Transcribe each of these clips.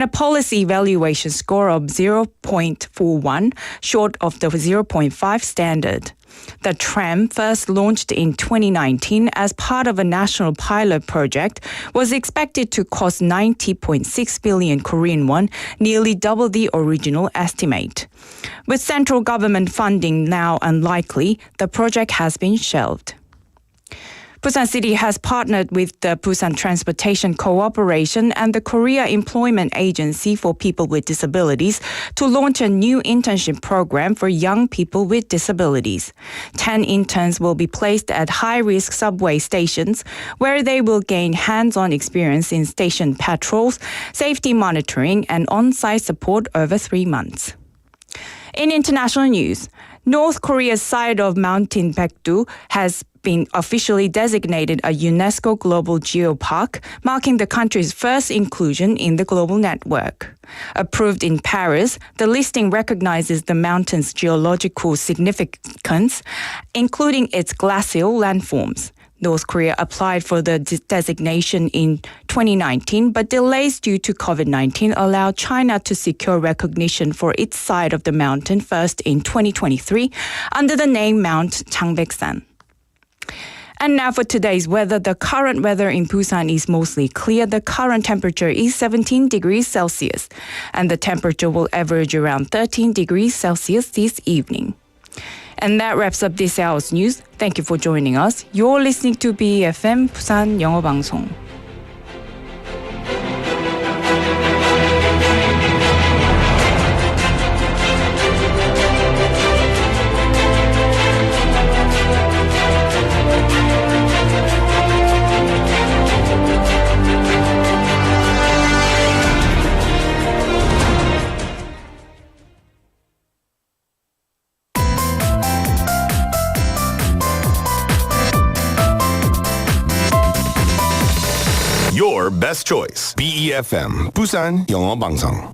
A policy evaluation score of 0.41, short of the 0.5 standard. The tram, first launched in 2019 as part of a national pilot project, was expected to cost 90.6 billion Korean won, nearly double the original estimate. With central government funding now unlikely, the project has been shelved. Busan City has partnered with the Busan Transportation Cooperation and the Korea Employment Agency for People with Disabilities to launch a new internship program for young people with disabilities. 10 interns will be placed at high-risk subway stations where they will gain hands-on experience in station patrols, safety monitoring, and on-site support over 3 months. In international news, North Korea's side of Mountain Baekdu has been officially designated a UNESCO Global Geopark, marking the country's first inclusion in the global network. Approved in Paris, the listing recognizes the mountain's geological significance, including its glacial landforms. North Korea applied for the designation in 2019, but delays due to COVID-19 allowed China to secure recognition for its side of the mountain first in 2023 under the name Mount Changbeksan. And now for today's weather. The current weather in Busan is mostly clear. The current temperature is 17 degrees Celsius, and the temperature will average around 13 degrees Celsius this evening. And that wraps up this hour's news. Thank you for joining us. You're listening to BFM 부산 영어방송. Your best choice. BEFM 부산 영어방송.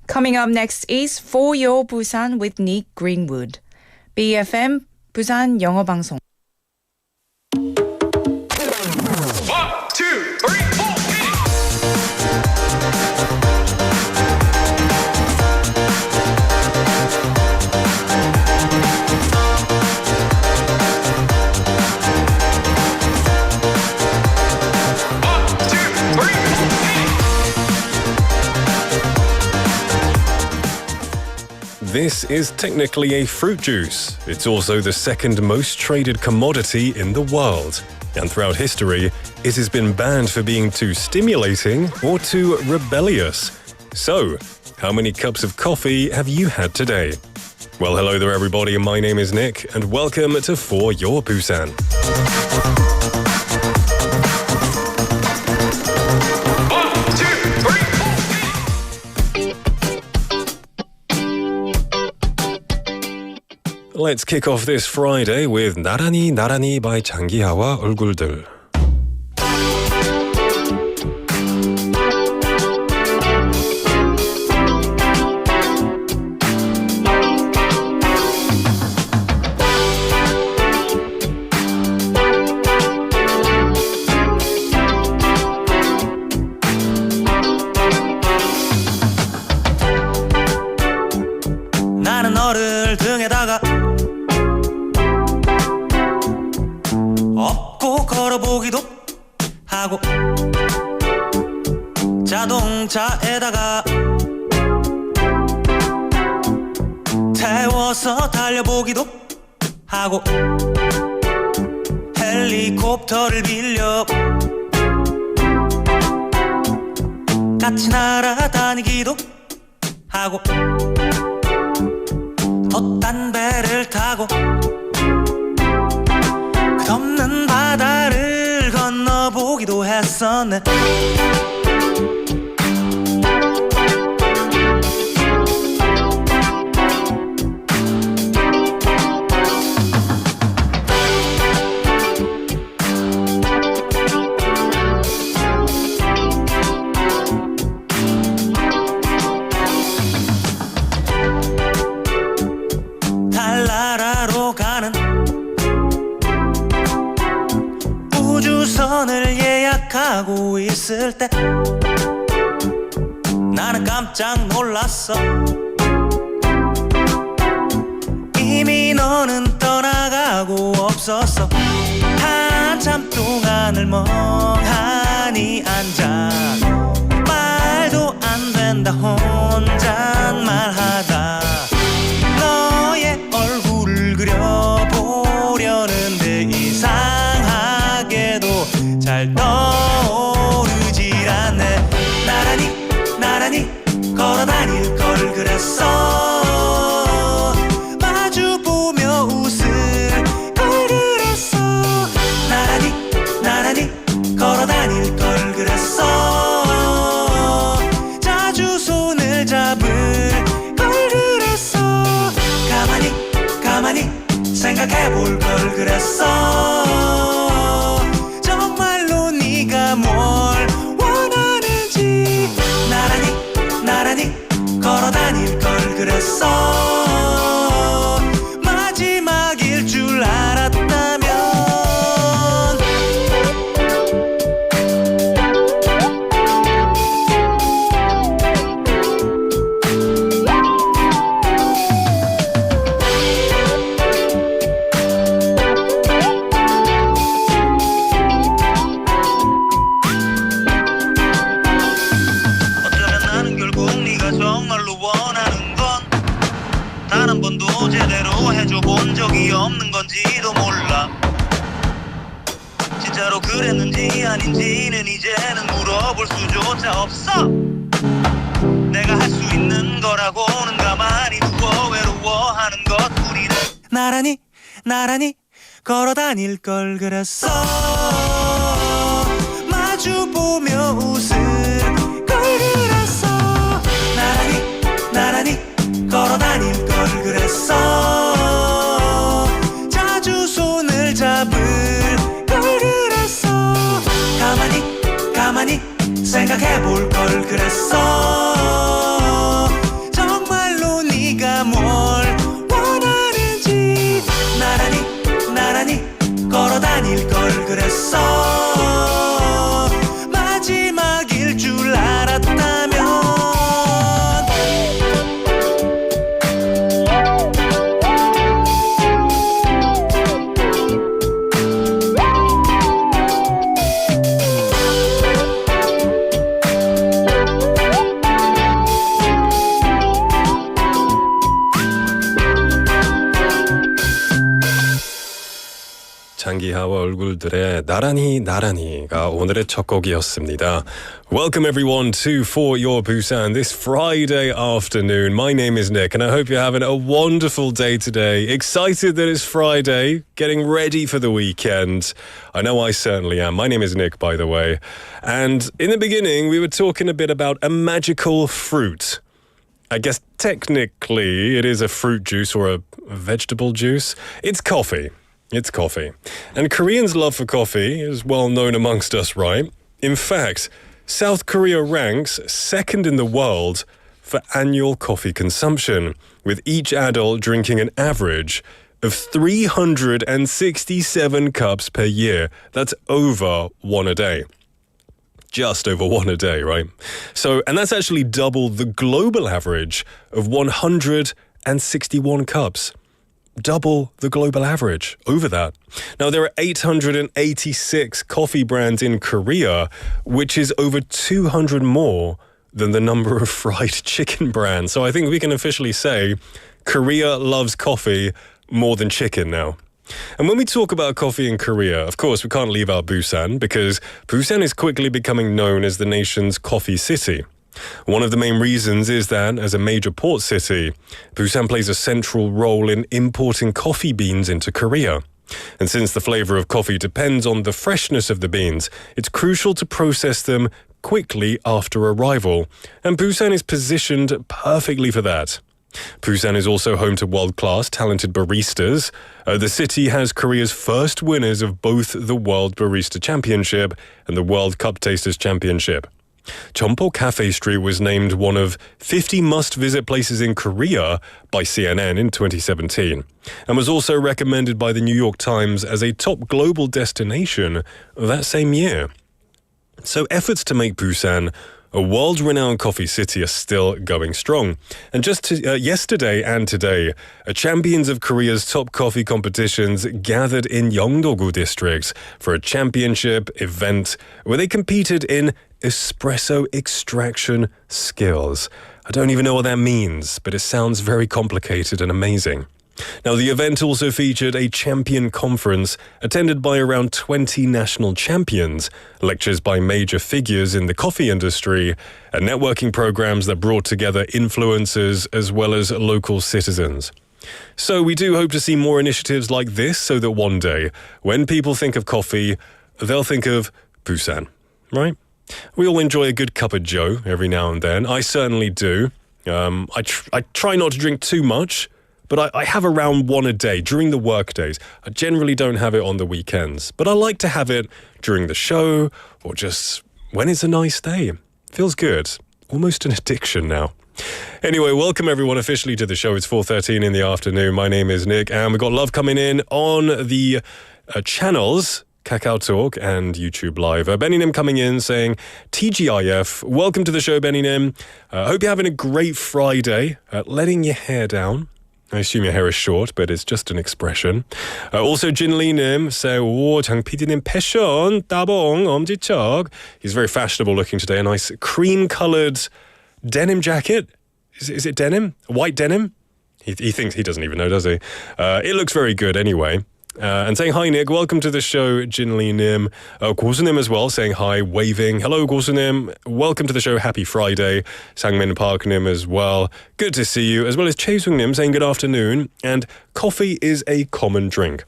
Coming up next is For Your Busan with Nick Greenwood. BFM 부산 영어방송. 1, 2, 3, 4. This is technically a fruit juice. It's also the second most traded commodity in the world. And throughout history, it has been banned for being too stimulating or too rebellious. So, how many cups of coffee have you had today? Well, hello there everybody, my name is Nick, and welcome to For Your Busan. Let's kick off this Friday with 나란히 나란히 by 장기하와 얼굴들. 나는 너를 등에다가 업고 걸어보기도 하고 자동차에다가 태워서 달려보기도 하고 헬리콥터를 빌려 같이 날아다니기도 하고 돛단 배를 타고 끝없는 바다를 건너보기도 했었네. 달나라로 가는 우주선을 예약하고 있을 때 나는 깜짝 놀랐어. 이미 너는 떠나가고 없었어. 한참 동안을 멍하니 앉아 말도 안 된다 혼잣말하다 너의 얼굴을 그려보려는데 이상하게도 잘 떠오르질 않네. 나란히 걸어다닐 걸 그랬어. 마주보며 웃을 걸 그랬어. 나란히 걸어다닐 걸 그랬어. 자주 손을 잡을 걸 그랬어. 가만히 생각해볼 걸 그랬어. 정말로 네가 뭘 원하는지 나란히 걸어다닐 걸 그랬어. 마지막일 줄 알았다면. 어쩌면 나는 결국 네가 정말로 원하는 건 단 한 번도 제대로 해줘 본 적이 없는 건지도 몰라. 진짜로 그랬는지 아닌지는 이제는 물어볼 수조차 없어. 내가 할 수 있는 거라고는 가만히 두고 외로워하는 것뿐이네. 나란히 걸어다닐 걸 그랬어. 마주보며 웃을 걸 그랬어. 나란히 걸어다닐 걸 그랬어. 자주 손을 잡을 걸 그랬어. 가만히 생각해볼 걸 그랬어. 정말로 네가 뭘 원하는지 나란히 걸어다닐 걸 그랬어. 마지막일 줄 알았다면. 장기하와 얼굴들의 나란히가 오늘의 첫 곡이었습니다. Welcome everyone to For Your Busan this Friday afternoon. My name is Nick and I hope you're having a wonderful day today. Excited that it's Friday, getting ready for the weekend. I know I certainly am. My name is Nick, by the way. And in the beginning, we were talking a bit about a magical fruit. I guess technically it is a fruit juice or a vegetable juice. It's coffee. It's coffee. And Koreans' love for coffee is well known amongst us, right? In fact, South Korea ranks second in the world for annual coffee consumption, with each adult drinking an average of 367 cups per year. That's over one a day. Just over one a day, right? And that's actually double the global average of 161 cups. Double the global average, over that. Now, there are 886 coffee brands in Korea, which is over 200 more than the number of fried chicken brands. So I think we can officially say Korea loves coffee more than chicken now. And when we talk about coffee in Korea, of course, we can't leave out Busan, because Busan is quickly becoming known as the nation's coffee city. One of the main reasons is that, as a major port city, Busan plays a central role in importing coffee beans into Korea. And since the flavor of coffee depends on the freshness of the beans, it's crucial to process them quickly after arrival. And Busan is positioned perfectly for that. Busan is also home to world-class talented baristas. The city has Korea's first winners of both the World Barista Championship and the World Cup Tasters Championship. Cheonpo Cafe Street was named one of 50 must-visit places in Korea by CNN in 2017 and was also recommended by the New York Times as a top global destination that same year. So efforts to make Busan a world-renowned coffee city, are still going strong. And just yesterday and today, champions of Korea's top coffee competitions gathered in Yeongdo-gu district for a championship event where they competed in espresso extraction skills. I don't even know what that means, but it sounds very complicated and amazing. Now, the event also featured a champion conference attended by around 20 national champions, lectures by major figures in the coffee industry, and networking programs that brought together influencers as well as local citizens. So we do hope to see more initiatives like this so that one day, when people think of coffee, they'll think of Busan, right? We all enjoy a good cup of joe every now and then. I certainly do. I try not to drink too much, but I have around one a day during the work days. I generally don't have it on the weekends, but I like to have it during the show or just when it's a nice day. Feels good. Almost an addiction now. Anyway, welcome everyone officially to the show. It's 4:13 in the afternoon. My name is Nick, and we've got love coming in on the channels Kakao Talk and YouTube Live. Benny Nim coming in saying, TGIF, welcome to the show, Benny Nim. Hope you're having a great Friday. Letting your hair down. I assume your hair is short, but it's just an expression. Also, Jin Lee Nim say, 오, 장 PD님 패션, 따봉, 엄지척. He's very fashionable looking today. A nice cream-coloured denim jacket. Is it denim? White denim? He thinks he doesn't even know, does he? It looks very good anyway. And saying hi, Nick. Welcome to the show, Jin Lee Nim. Gosunim as well, saying hi, waving. Hello, Gosunim. Welcome to the show. Happy Friday. Sangmin Park Nim as well. Good to see you. As well as Chaesung Nim saying good afternoon. And coffee is a common drink.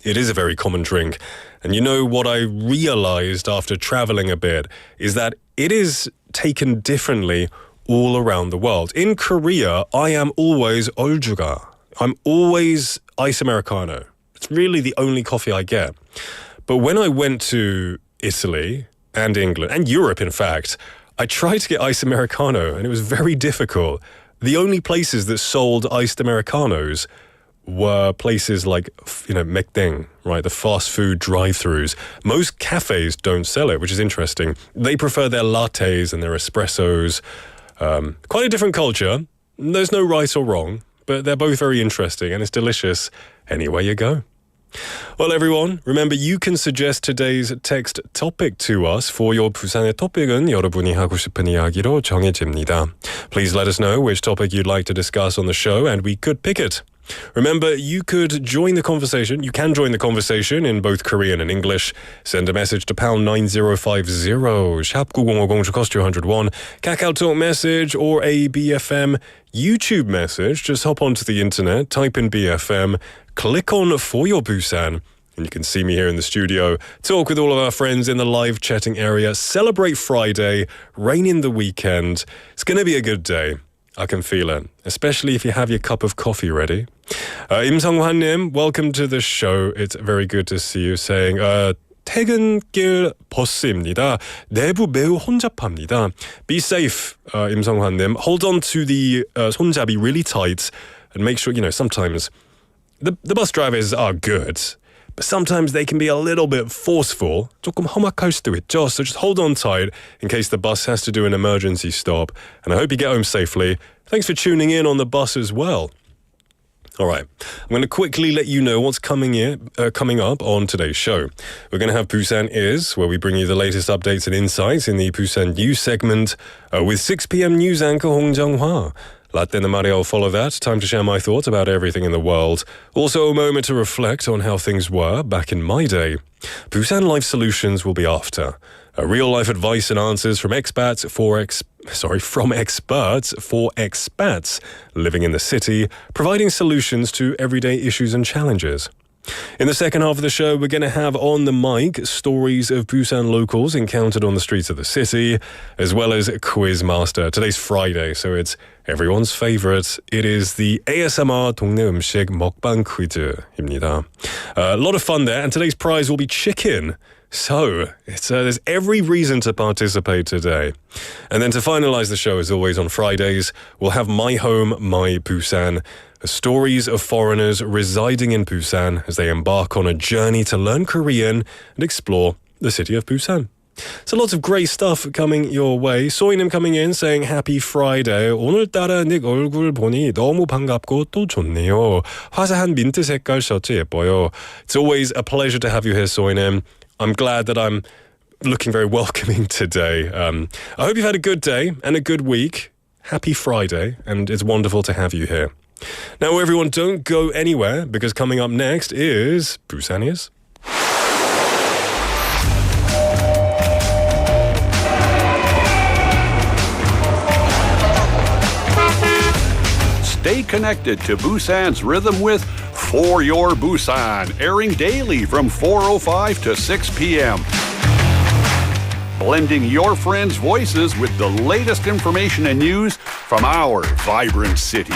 It is a very common drink. And you know what I realized after traveling a bit is that it is taken differently all around the world. In Korea, I am always oljuga. I'm always ice Americano. It's really the only coffee I get. But when I went to Italy and England, and Europe in fact, I tried to get iced Americano and it was very difficult. The only places that sold iced Americanos were places like, mukbang, right? The fast food drive-thrus. Most cafes don't sell it, which is interesting. They prefer their lattes and their espressos. Quite a different culture. There's no right or wrong, but they're both very interesting and it's delicious anywhere you go. Well, everyone, remember you can suggest today's text topic to us. For your 부산의 토픽은 여러분이 하고 싶은 이야기로 정해집니다. Please let us know which topic you'd like to discuss on the show and we could pick it. Remember, you could join the conversation. You can join the conversation in both Korean and English. Send a message to pound 9050, 샵 9050 to cost you 101. Kakao Talk message or a BFM YouTube message. Just hop onto the internet, type in BFM, click on For Your Busan, and you can see me here in the studio, talk with all of our friends in the live chatting area, celebrate Friday, rain in the weekend. It's going to be a good day. I can feel it, especially if you have your cup of coffee ready. Im Sung-hwan Nim, welcome to the show. It's very good to see you saying, 퇴근길 버스입니다. 내부 매우 혼잡합니다. Be safe, Im Sung-hwan Nim. Hold on to the 손잡이 really tight and make sure, sometimes the bus drivers are good, but sometimes they can be a little bit forceful. 조금 험악할 수도 있죠. So just hold on tight in case the bus has to do an emergency stop. And I hope you get home safely. Thanks for tuning in on the bus as well. All right, I'm going to quickly let you know what's coming up on today's show. We're going to have Busan Is, where we bring you the latest updates and insights in the Busan News segment with 6 p.m. news anchor Hong Jung-hwa. Latte and Mario will follow that. Time to share my thoughts about everything in the world. Also a moment to reflect on how things were back in my day. Busan Life Solutions will be after. Real-life advice and answers from experts for expats living in the city, providing solutions to everyday issues and challenges. In the second half of the show, we're going to have on the mic stories of Busan locals encountered on the streets of the city, as well as Quiz Master. Today's Friday, so it's everyone's favorite. It is the ASMR 동네음식 mukbang 퀴즈입니다. A lot of fun there, and today's prize will be chicken. So, there's every reason to participate today. And then to finalize the show, as always on Fridays, we'll have My Home, My Busan, stories of foreigners residing in Busan as they embark on a journey to learn Korean and explore the city of Busan. So lots of great stuff coming your way. 소희님 coming in saying happy Friday. 오늘따라 닉 얼굴 보니 너무 반갑고 또 좋네요. 화사한 민트 색깔 셔츠 예뻐요. It's always a pleasure to have you here, 소희님. I'm glad that I'm looking very welcoming today. I hope you've had a good day and a good week. Happy Friday, and it's wonderful to have you here. Now, everyone, don't go anywhere, because coming up next is Busan Is. Stay connected to Busan's rhythm with For Your Busan, airing daily from 4:05 to 6 p.m. Blending your friends' voices with the latest information and news from our vibrant city.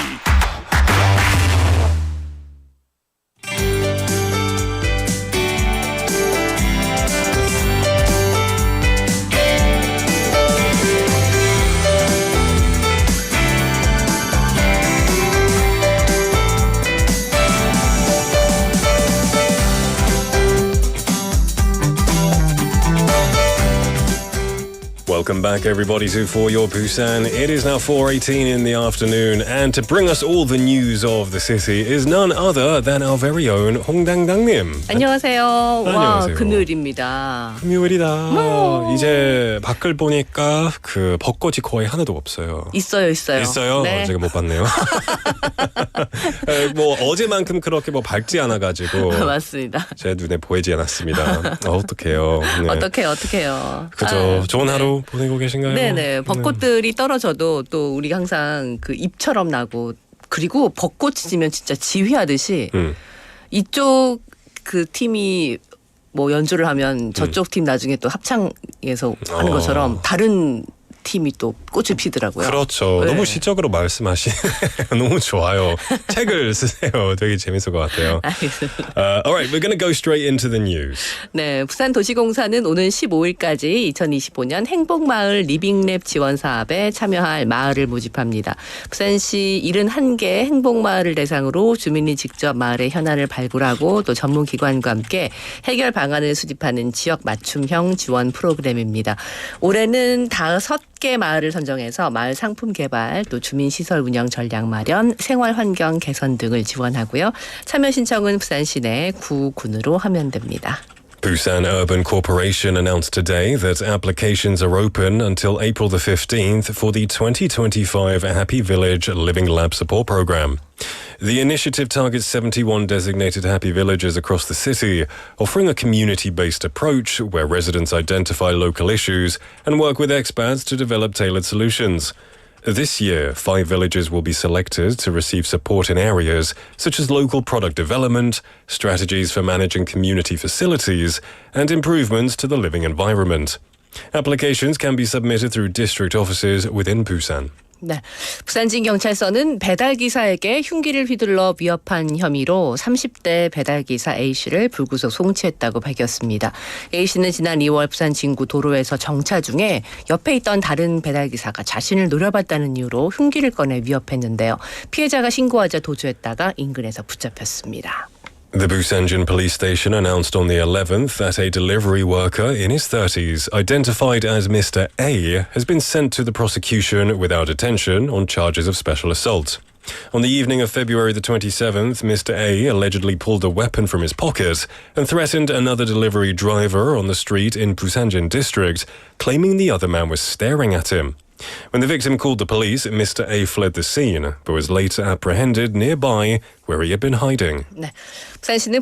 Welcome back, everybody, to For Your Busan. It is now 4:18 in the afternoon, and to bring us all the news of the city is none other than our very own 홍당당님. 안녕하세요. 와, 안녕하세요. 금요일입니다. 금요일이다. 이제 밖을 보니까 그 벚꽃이 거의 하나도 없어요. 있어요. 있어요? 네. 제가 못 봤네요. 뭐 어제만큼 그렇게 뭐 밝지 않아가지고 맞습니다. 제 눈에 보이지 않았습니다. 어떡해요. 네. 어떡해요. 그죠. 좋은 하루 보내고 계신가요? 네네. 벚꽃들이 떨어져도 또 우리 항상 그 잎처럼 나고, 그리고 벚꽃이 지면 진짜 지휘하듯이 이쪽 그 팀이 뭐 연주를 하면 저쪽 팀 나중에 또 합창에서 하는 것처럼 다른 팀이 또 꽃을 피더라고요. 그렇죠. 네. 너무 시적으로 말씀하시네요. 너무 좋아요. 책을 쓰세요. 되게 재밌을 것 같아요. 알겠습니다. Alright, we're going to go straight into the news. 네, 부산도시공사는 오는 15일까지 2025년 행복마을 리빙랩 지원 사업에 참여할 마을을 모집합니다. 부산시 71개 행복마을을 대상으로 주민이 직접 마을의 현안을 발굴하고 또 전문기관과 함께 해결 방안을 수집하는 지역 맞춤형 지원 프로그램입니다. 올해는 5개 마을을 선정해서 마을 상품 개발, 또 주민시설 운영 전략 마련, 생활환경 개선 등을 지원하고요. 참여 신청은 부산시 내 구군으로 하면 됩니다. Busan Urban Corporation announced today that applications are open until April the 15th for the 2025 Happy Village Living Lab Support Program. The initiative targets 71 designated happy villages across the city, offering a community-based approach where residents identify local issues and work with experts to develop tailored solutions. This year, 5 villages will be selected to receive support in areas such as local product development, strategies for managing community facilities, and improvements to the living environment. Applications can be submitted through district offices within Busan. 네, 부산진경찰서는 배달기사에게 흉기를 휘둘러 위협한 혐의로 30대 배달기사 A씨를 불구속 송치했다고 밝혔습니다. A씨는 지난 2월 부산 진구 도로에서 정차 중에 옆에 있던 다른 배달기사가 자신을 노려봤다는 이유로 흉기를 꺼내 위협했는데요. 피해자가 신고하자 도주했다가 인근에서 붙잡혔습니다. The Busanjin police station announced on the 11th that a delivery worker in his 30s, identified as Mr. A, has been sent to the prosecution without detention on charges of special assault. On the evening of February the 27th, Mr. A allegedly pulled a weapon from his pocket and threatened another delivery driver on the street in Busanjin district, claiming the other man was staring at him. When the victim called the police, Mr. A fled the scene, but was later apprehended nearby where he had been hiding. 네, 부산시는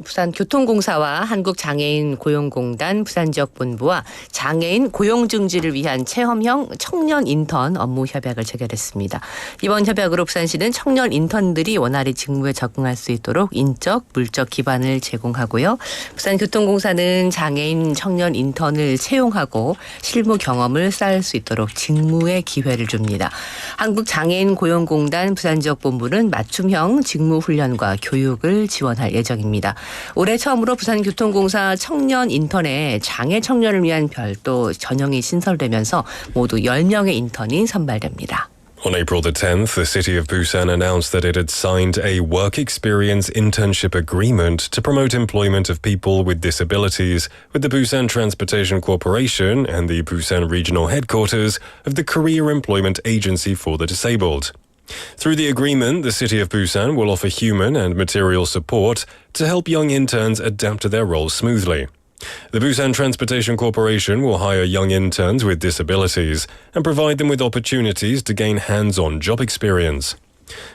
부산교통공사와 한국장애인 고용공단 부산지역본부와 장애인 고용증진을 위한 체험형 청년 인턴 업무 협약을 체결했습니다. 이번 협약으로 부산시는 청년 인턴들이 원활히 직무에 적응할 수 있도록 인적, 물적 기반을 제공하고요. 부산교통공사는 장애인 청년 인턴을 채용하고 실무 경험을 쌓을 수 있도록 직무의 기회를 줍니다. 한국장애인 고용공단 부산지역본부는 맞춤형 직무훈련과 교육을 지원할 예정입니다. 올해 처음으로 부산교통공사 청년 인턴에 장애 청년을 위한 별도 전형이 신설되면서 모두 10명의 인턴이 선발됩니다. On April the 10th, the city of Busan announced that it had signed a work experience internship agreement to promote employment of people with disabilities with the Busan Transportation Corporation and the Busan regional headquarters of the Career Employment Agency for the Disabled. Through the agreement, the city of Busan will offer human and material support to help young interns adapt to their roles smoothly. The Busan Transportation Corporation will hire young interns with disabilities and provide them with opportunities to gain hands-on job experience.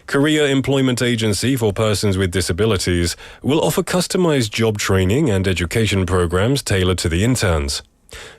Korea Employment Agency for Persons with Disabilities will offer customized job training and education programs tailored to the interns.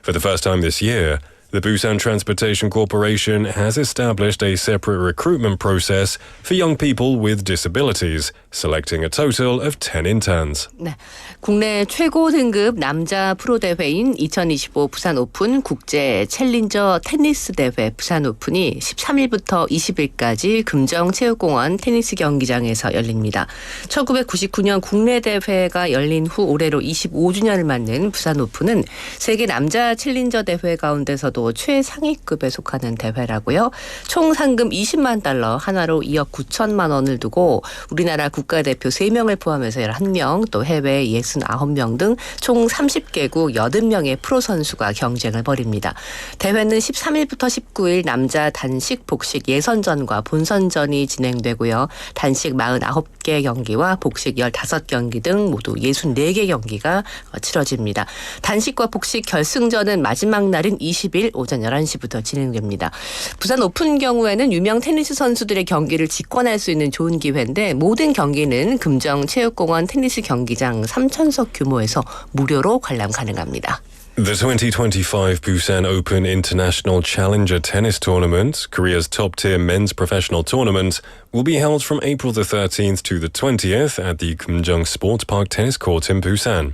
For the first time this year, the Busan Transportation Corporation has established a separate recruitment process for young people with disabilities, selecting a total of 10 interns. 네, 국내 최고 등급 남자 프로 대회인 2025 부산 오픈 국제 챌린저 테니스 대회 부산 오픈이 13일부터 20일까지 금정체육공원 테니스 경기장에서 열립니다. 1999년 국내 대회가 열린 후 올해로 25주년을 맞는 부산 오픈은 세계 남자 챌린저 대회 가운데서도 최상위급에 속하는 대회라고요. 총 상금 20만 달러, 하나로 2억 9천만 원을 두고 우리나라 국가대표 3명을 포함해서 11명, 또 해외 69명 등 총 30개국 80명의 프로 선수가 경쟁을 벌입니다. 대회는 13일부터 19일 남자 단식, 복식 예선전과 본선전이 진행되고요. 단식 49개 경기와 복식 15경기 등 모두 64개 경기가 치러집니다. 단식과 복식 결승전은 마지막 날인 20일 오전 11시부터 진행됩니다. 부산 오픈 경우에는 유명 테니스 선수들의 경기를 직관할 수 있는 좋은 기회인데 모든 경기는 금정체육공원 테니스 경기장 3,000석 규모에서 무료로 관람 가능합니다. The 2025 Busan Open International Challenger Tennis Tournament, Korea's top-tier men's professional tournament, will be held from April the 13th to the 20th at the Kumjung Sports Park Tennis Court in Busan.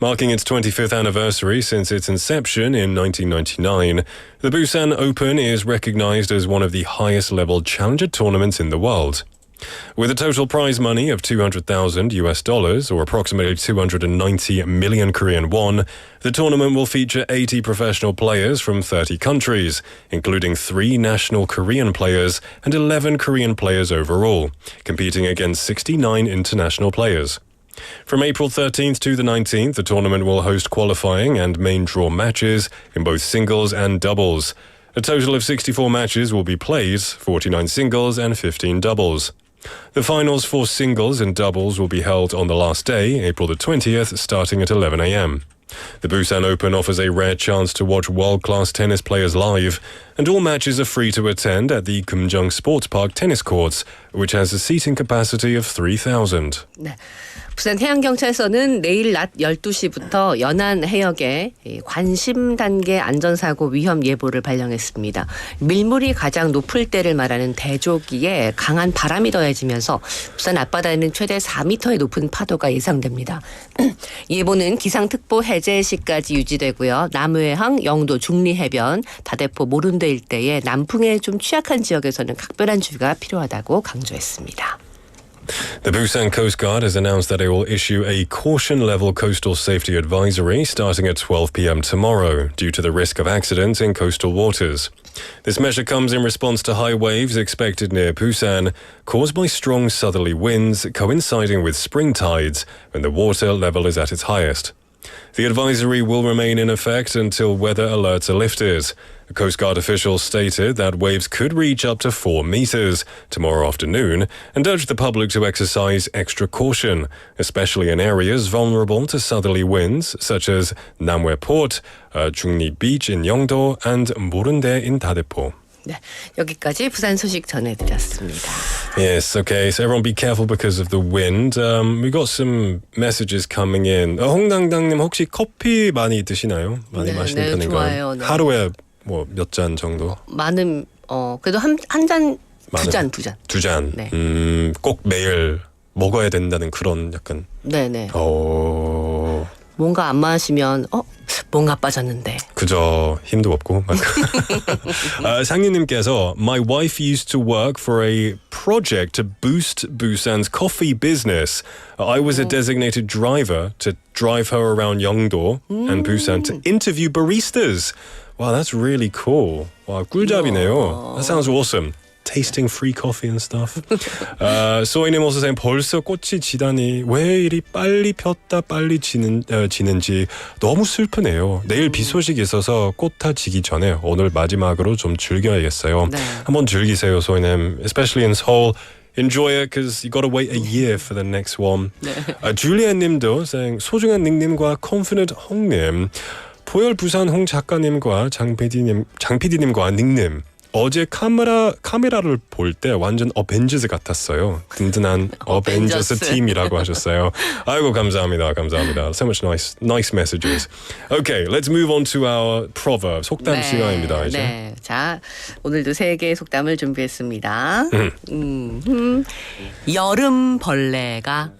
Marking its 25th anniversary since its inception in 1999, the Busan Open is recognized as one of the highest-level challenger tournaments in the world. With a total prize money of $200,000 or approximately 290 million Korean won, the tournament will feature 80 professional players from 30 countries, including 3 national Korean players and 11 Korean players overall, competing against 69 international players. From April 13th to the 19th, the tournament will host qualifying and main draw matches in both singles and doubles. A total of 64 matches will be played, 49 singles and 15 doubles. The finals for singles and doubles will be held on the last day, April the 20th, starting at 11 a.m. The Busan Open offers a rare chance to watch world-class tennis players live, and all matches are free to attend at the Kumjung Sports Park Tennis Courts, which has a seating capacity of 3,000. 네. 부산 해양경찰서는 내일 낮 12시부터 연안 해역에 관심 단계 안전사고 위험 예보를 발령했습니다. 밀물이 가장 높을 때를 말하는 대조기에 강한 바람이 더해지면서 부산 앞바다에는 최대 4m의 높은 파도가 예상됩니다. 예보는 기상특보 해제 시까지 유지되고요. 남해항, 영도 중리해변, 다대포 모른대 일대에 남풍에 좀 취약한 지역에서는 각별한 주의가 필요하다고 강조했습니다. The Busan Coast Guard has announced that it will issue a caution-level coastal safety advisory starting at 12 p.m. tomorrow due to the risk of accidents in coastal waters. This measure comes in response to high waves expected near Busan, caused by strong southerly winds coinciding with spring tides when the water level is at its highest. The advisory will remain in effect until weather alerts are lifted. A Coast Guard official stated that waves could reach up to 4 meters tomorrow afternoon and urged the public to exercise extra caution, especially in areas vulnerable to southerly winds such as Namwe Port, Jungni Beach in Yeongdo and Moreundae in Dadepo. 네, 여기까지 부산 소식 전해드렸습니다. Yes, okay, so everyone be careful because of the wind. We got some messages coming in. 홍당당님 혹시 커피 많이 드시나요? 많이 마시는 네, 편인가요? 좋아요. 네. 하루에 뭐 몇 잔 정도? 많은 그래도 한 잔, 두 잔. 두 잔. 네. 꼭 매일 먹어야 된다는 그런 약간. 네네. 뭔가 안 마시면 뭔가 빠졌는데. 그저 힘도 없고. 상윤님께서 My wife used to work for a project to boost Busan's coffee business. I was a designated driver to drive her around Yeongdo and Busan to interview baristas. Wow, that's really cool. 와, 꿀잡이네요. That sounds awesome. tasting free coffee and stuff. 소이님 also saying 벌써 꽃이 지다니 왜 이리 빨리 폈다 빨리 지는지 너무 슬프네요. 내일 비 소식이 있어서 꽃 다 지기 전에 오늘 마지막으로 좀 즐겨야겠어요. 네. 한번 즐기세요, 소이님. Especially in Seoul. Enjoy it because you got to wait a year for the next one. 네. 줄리안님도 saying 소중한 닉님과 confident 홍님, 보열 부산 홍 작가님과 장 PD님과 닉님. 어제 카메라를 볼 때 완전 어벤져스 같았어요. 든든한 어벤져스 팀이라고 하셨어요. 아이고 감사합니다. So much nice messages. Okay, let's move on to our proverb. 속담 시간입니다. 이제. 네. 자, 오늘도 3개의 속담을 준비했습니다. 여름 벌레가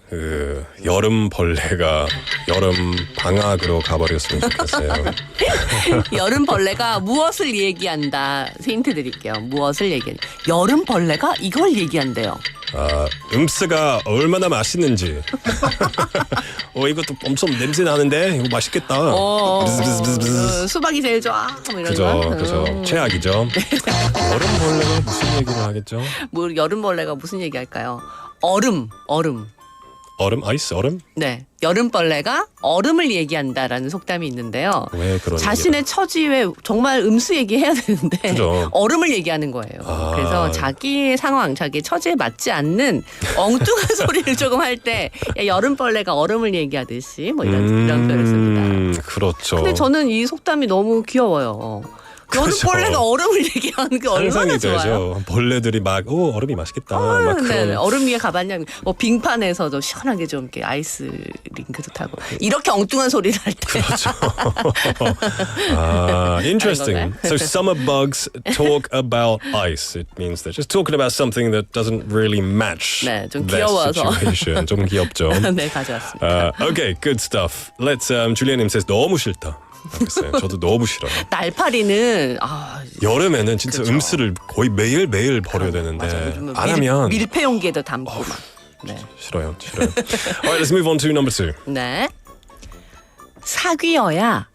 여름 벌레가 여름 방학으로 가버렸으면 좋겠어요. 여름 벌레가 무엇을 얘기한다. 힌트 드릴게요. 무엇을 얘기한다. 여름 벌레가 이걸 얘기한대요. 음스가 얼마나 맛있는지. 이것도 엄청 냄새 나는데 이거 맛있겠다. 수박이 제일 좋아. 뭐 이런 거. 그죠. 최악이죠. 여름 벌레가 무슨 얘기를 하겠죠? 뭐 여름 벌레가 무슨 얘기할까요? 얼음. 얼음? 아이스 얼음? 네. 여름벌레가 얼음을 얘기한다라는 속담이 있는데요. 왜 그런 자신의 처지에 정말 음수 얘기해야 되는데 그죠. 얼음을 얘기하는 거예요. 그래서 자기의 상황, 자기의 처지에 맞지 않는 엉뚱한 소리를 조금 할 때 여름벌레가 얼음을 얘기하듯이 뭐 이런 표현을 씁니다. 그렇죠. 근데 저는 이 속담이 너무 귀여워요. 여름벌레가 얼음을 얘기하는 게 얼마나 좋아요. 되죠. 벌레들이 막 얼음이 맛있겠다. 막 그런. 네, 얼음 위에 가봤냐면 뭐 빙판에서도 시원하게 좀 이렇게 아이스 링크도 타고 이렇게 엉뚱한 소리를 할 때. 그렇죠. Interesting. So summer bugs talk about ice. It means they're just talking about something that doesn't really match 네, 좀 their 귀여워서. situation. 좀 귀엽죠. 네, 가져왔습니다. Okay, good stuff. Let's 줄리아님 says 너무 싫다. 알겠어요. 저도 너무 싫어요. 날파리는 여름에는 진짜 그렇죠. 음수를 거의 매일 버려야 되는데 안 하면 밀폐 용기에도 담고 막. 네. 싫어요. Alright, let's move on to number 2. 네. 사귀어야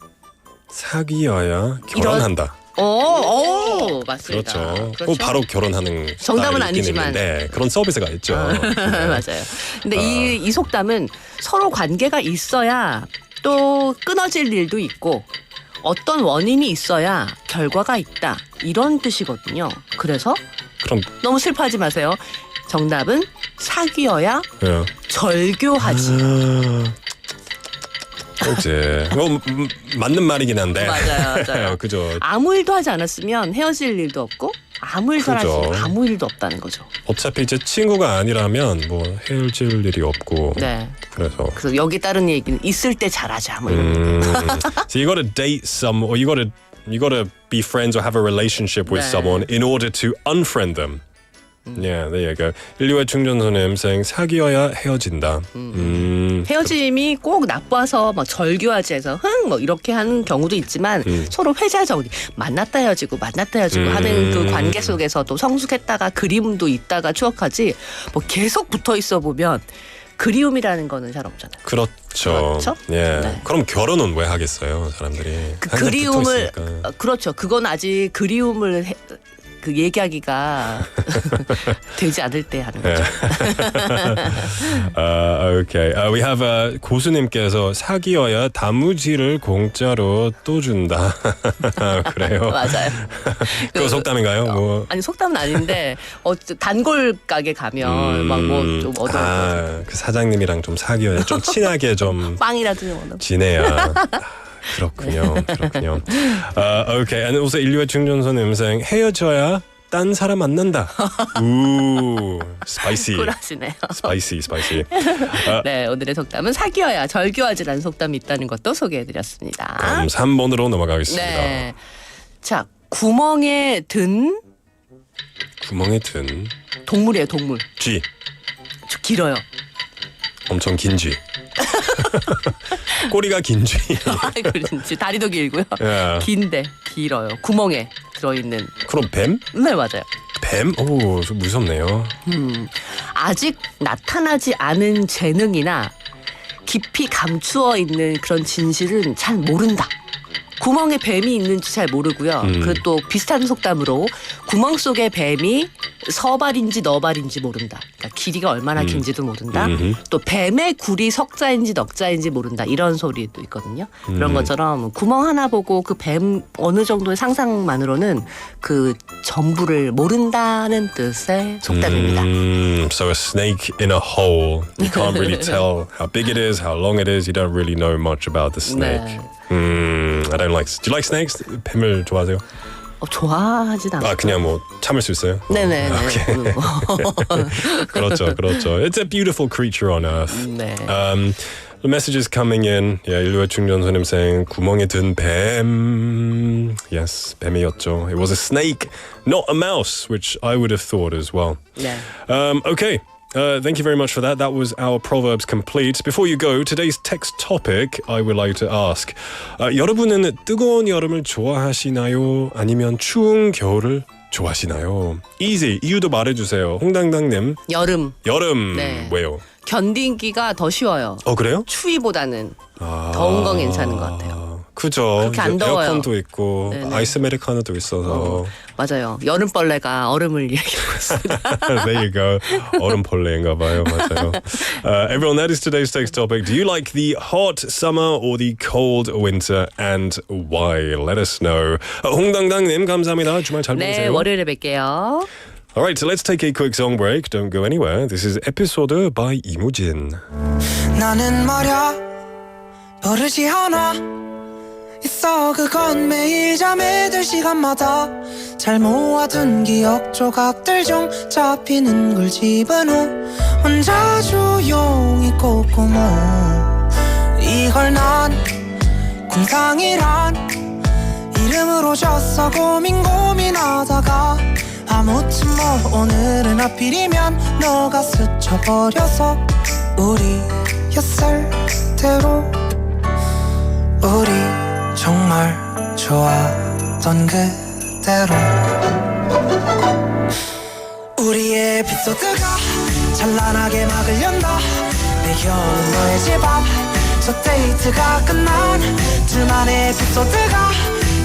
결혼한다. 오, 맞습니다. 그렇죠. 바로 결혼하는 정답은 스타일이 있긴 아니지만. 있는데 그런 서비스가 있죠. 맞아요. 근데 이 속담은 서로 관계가 있어야 또 끊어질 일도 있고 어떤 원인이 있어야 결과가 있다. 이런 뜻이거든요. 그래서 그럼 너무 슬퍼하지 마세요. 정답은 사귀어야 절교하지. 그렇지. 맞는 말이긴 한데. 맞아요. 그죠. 아무 일도 하지 않았으면 헤어질 일도 없고 아무 일도 하지 아무 일도 없다는 거죠. 어차피 이제 친구가 아니라면 뭐 헤어질 일이 없고. 네. 그래서 여기 따른 얘기는 있을 때 잘하자 뭐 이런. So you got to date someone, or you got to be friends or have a relationship with someone in order to unfriend them. Yeah, there you go. 125의 충전소님 saying 사귀어야 헤어진다. 헤어짐이 꼭 나빠서 막 절교하지 해서 뭐 이렇게 하는 경우도 있지만 서로 회자적이 만났다 헤어지고 하는 그 관계 속에서 또 성숙했다가 그리움도 있다가 추억하지 뭐 계속 붙어 있어 보면 그리움이라는 거는 잘 없잖아요. 그렇죠. 예. 네. 그럼 결혼은 왜 하겠어요, 사람들이? 그리움을 그렇죠. 그건 아직 그리움을 얘기하기가 되지 않을 때 하는 거죠. Okay. We have 고수님께서 사귀어야 단무지를 공짜로 또 준다. 그래요? 맞아요. 그거 속담인가요? 뭐. 아니 속담은 아닌데 단골 가게 가면 막 뭐 좀 그 사장님이랑 좀 사귀어야 좀 친하게 좀 빵이라도 좀 지내야. 그렇군요. Okay. And also 1류의 충전소는 음성 헤어져야 딴 사람 만난다. 우, 스파이시. 쿨하시네요. 스파이시. 네, 오늘의 속담은 사귀어야 절교하지라는 속담이 있다는 것도 소개해드렸습니다. 그럼 3번으로 넘어가겠습니다. 네. 자, 구멍에 든 동물이에요, 동물. 쥐. 길어요. 엄청 긴 쥐. 꼬리가 긴 쥐. 그렇지. 다리도 길고요. 예. 긴데 길어요. 구멍에 들어있는. 그럼 뱀? 네, 맞아요. 뱀? 오, 좀 무섭네요. 아직 나타나지 않은 재능이나 깊이 감추어 있는 그런 진실은 잘 모른다. 구멍에 뱀이 있는지 잘 모르고요. 그 또 비슷한 속담으로 구멍 속에 뱀이 서발인지 너발인지 모른다. 그러니까 길이가 얼마나 긴지도 모른다. 또 뱀의 굴이 석자인지 넉자인지 모른다. 이런 소리도 있거든요. 그런 것처럼 구멍 하나 보고 그 뱀 어느 정도의 상상만으로는 그 전부를 모른다는 뜻의 속담입니다. So a snake in a hole. You can't really tell how big it is, how long it is. You don't really know much about the snake. 네. I don't like. Do you like snakes? 뱀을 좋아하세요? 좋아하진 않고. 아 그냥 뭐 참을 수 있어요? 네네. 그렇죠, 그렇죠. It's a beautiful creature on earth. 네. The messages coming in. 인류의 충전소님 saying 구멍에 든 뱀. Yes, 뱀이었죠. It was a snake, not a mouse, which I would have thought as well. 네. Okay. Thank you very much for that. That was our Proverbs complete. Before you go, today's text topic I would like to ask. 여러분은 뜨거운 여름을 좋아하시나요? 아니면 추운 겨울을 좋아하시나요? Easy. 이유도 말해주세요. 홍당당님. 여름. 네. 왜요? 견디기가 더 쉬워요. 그래요? 추위보다는 더운 건 괜찮은 것 같아요. 그죠. 그렇게 안 더워요. 에어컨도 있고 네네. 아이스 아메리카노도 있어서. 맞아요. 여름벌레가 얼음을 얘기하고 있습니다. There you go. 얼음벌레인가 봐요. 맞아요. Everyone, that is today's text topic. Do you like the hot summer or the cold winter and why? Let us know. 홍당당님 감사합니다. 주말 잘 네, 보내세요. 월요일에 뵐게요. Alright, so let's take a quick song break. Don't go anywhere. This is Episode by 이무진. 나는 말야 버릇이 하나 있어. 그건 매일 잠에 들 시간마다 잘 모아둔 기억 조각들 중 잡히는 걸 집어넣어 혼자 조용히 꼼꼼히 이걸 난 공상이란 이름으로 줬어. 고민하다가 아무튼 뭐 오늘은 하필이면 너가 스쳐버려서 우리였을 대로 우리 정말 좋았던 그대로 우리의 에피소드가 찬란하게 막을 연다. 내겨는 너의 집 앞 첫 데이트가 끝난 둘만의 에피소드가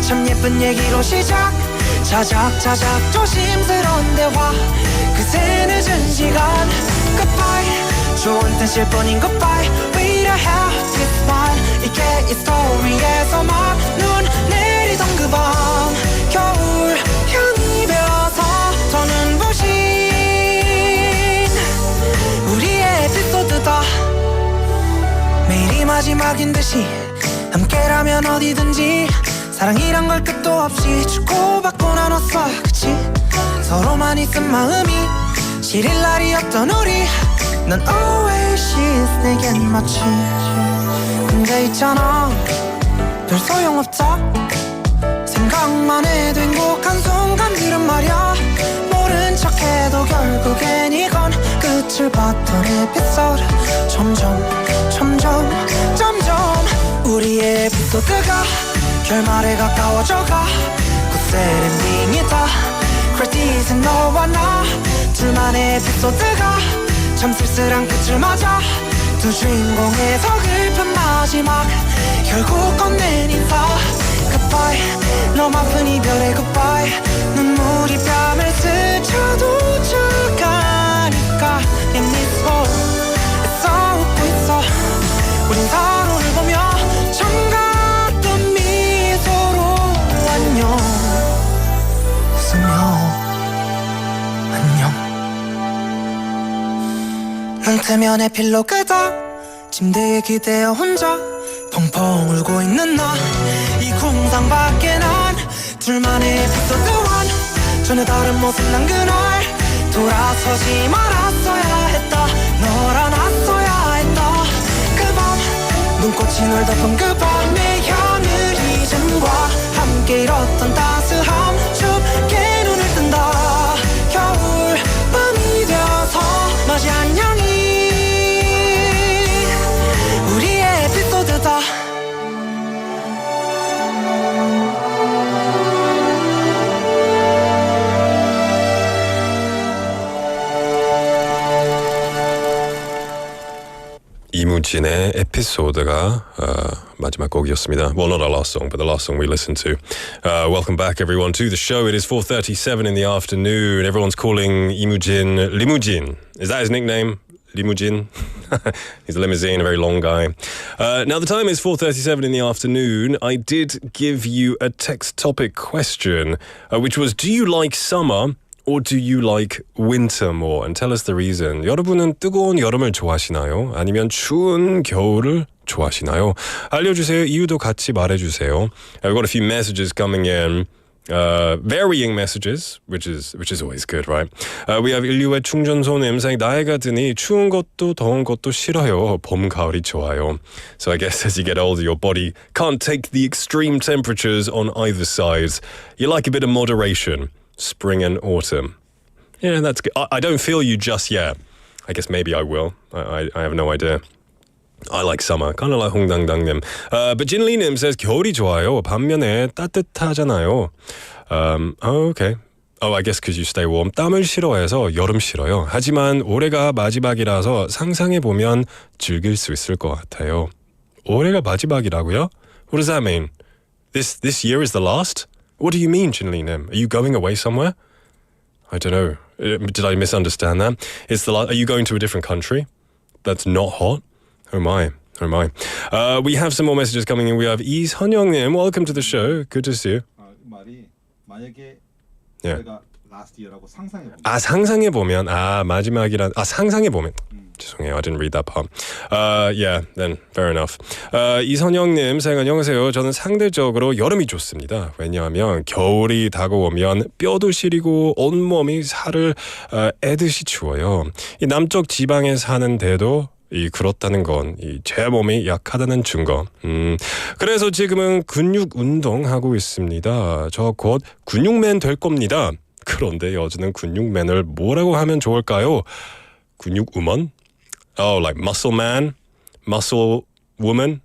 참 예쁜 얘기로 시작. 자작자작 조심스러운 대화 그새 늦은 시간 Goodbye 좋은 뜻일 뿐인 Goodbye We don't have this one 이게 이 스토리에서 막 눈 내리던 그 밤 겨울 향이 배어서 더는 부신 우리의 에피소드다. 매일이 마지막인 듯이 함께라면 어디든지 사랑이란 걸 끝도 없이 주고받고 나눴어. 그치? 서로만 있은 마음이 시릴 날이 없던 우리 난 oasis 내겐 마치 근데 있잖아 별 소용없다. 생각만 해도 행복한 순간들은 말야 모른 척해도 결국엔 이건 끝을 봤던 에피소드 점점 우리의 에피소드가 결말에 가까워져가 굿 엔딩이다. 크레딧은 너와 나 둘만의 에피소드가 참 쓸쓸한 끝을 맞아 두 주인공의 서글픈 마지막 결국 건넨 인사 Goodbye 너만큼 이별의 Goodbye 눈물이 뺨을 스쳐도 착하니까 In this world 애써 웃고 있어 우린 서로를 보며 정같던 미소로 안녕 웃으며 안녕. 눈 뜨면 에필로그다. 침대에 기대어 혼자 펑펑 울고 있는 나 이 공상 밖에 난 둘만의 에피소드 1 전혀 다른 모습 난 그날 돌아서지 말았어야 했다. 널 안았어야 했다. 그 밤 눈꽃이 널 덮은 그 밤의 하늘 이젠과 함께 잃었던 따스함 춥게 눈을 뜬다. 겨울 밤이 되어서 마치 안녕이 우리의 에피소드다. 이무진 이무진의 에피소드가 마지막 곡이었습니다. Well, not our last song, but the last song we listened to. Welcome back, everyone, to the show. It is 4:37 in the afternoon. Everyone's calling Imujin Limousine. Is that his nickname? Limousine? He's a limousine, a very long guy. Now, the time is 4:37 in the afternoon. I did give you a text topic question, which was, do you like summer? Or do you like winter more? And tell us the reason. 여러분은 뜨거운 여름을 좋아하시나요? 아니면 추운 겨울을 좋아하시나요? 알려주세요. 이유도 같이 말해주세요. We've got a few messages coming in. Varying messages, which is always good, right? We have 인류의 충전소님 saying 나이가 드니 추운 것도 더운 것도 싫어요. 봄, 가을이 좋아요. So I guess as you get older, your body can't take the extreme temperatures on either side. You like a bit of moderation. Spring and autumn. Yeah, that's good. I don't feel you just yet. I guess maybe I will. I have no idea. I like summer. Kind of like 홍당당님. But 진리님 says 겨울이 좋아요. 반면에 따뜻하잖아요. Okay. Oh, I guess because you stay warm. 땀을 싫어해서 여름 싫어요. 하지만 올해가 마지막이라서 상상해보면 즐길 수 있을 것 같아요. 올해가 마지막이라고요? What does that mean? This year is the last? What do you mean, 진리님? Are you going away somewhere? I don't know. Did I misunderstand that? Are you going to a different country that's not hot? Oh my. We have some more messages coming in. We have 이선영님. Welcome to the show. Good to see you. 말이 만약에 Yeah. 제가 last year라고 상상해보면 상상해보면 상상해보면 죄송해요. I didn't read that part. Yeah, then fair enough. 이선영님, 안녕하세요. 저는 상대적으로 여름이 좋습니다. 왜냐하면 겨울이 다가오면 뼈도 시리고 온몸이 살을 애듯이 추워요. 이 남쪽 지방에 사는데도 그렇다는 건 제 몸이 약하다는 증거. 그래서 지금은 근육 운동하고 있습니다. 저 곧 근육맨 될 겁니다. 그런데 요즘은 근육맨을 뭐라고 하면 좋을까요? 근육우먼? Oh, like muscle man? Muscle woman?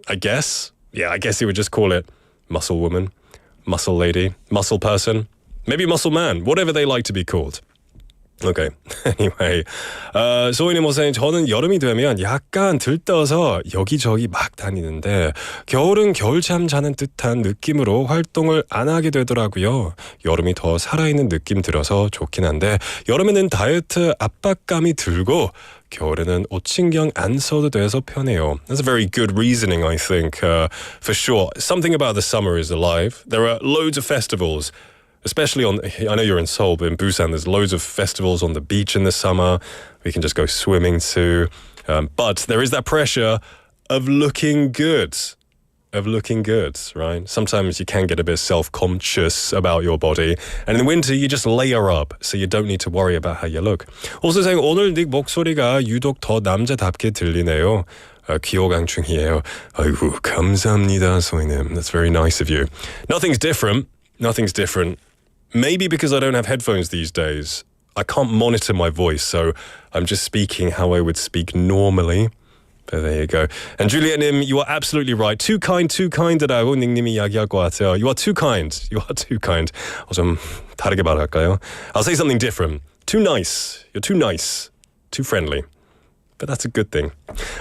I guess. Yeah, I guess you would just call it muscle woman, muscle lady, muscle person, maybe muscle man, whatever they like to be called. Okay. Anyway, 소희님 saying 저는 여름이 되면 약간 들떠서 여기저기 막 다니는데 겨울은 겨울잠 자는 듯한 느낌으로 활동을 안 하게 되더라고요. 여름이 더 살아있는 느낌 들어서 좋긴 한데 여름에는 다이어트 압박감이 들고 겨울에는 옷 신경 안 써도 돼서 편해요. That's a very good reasoning, I think, for sure. Something about the summer is alive. There are loads of festivals. Especially I know you're in Seoul, but in Busan, there's loads of festivals on the beach in the summer. We can just go swimming too. But there is that pressure of looking good. Right? Sometimes you can get a bit self-conscious about your body. And in the winter, you just layer up, so you don't need to worry about how you look. Also saying, 오늘 닉 목소리가 유독 더 남자답게 들리네요. 귀호강 중이에요. 아이고, 감사합니다, 소희님. That's very nice of you. Nothing's different. Maybe because I don't have headphones these days, I can't monitor my voice, so I'm just speaking how I would speak normally. But there you go. And Juliet님, you are absolutely right. Too kind이라고 닉님이 이야기할 것 같아요. You are too kind. 좀 다르게 말할까요? I'll say something different. Too nice. You're too nice. Too friendly. But that's a good thing.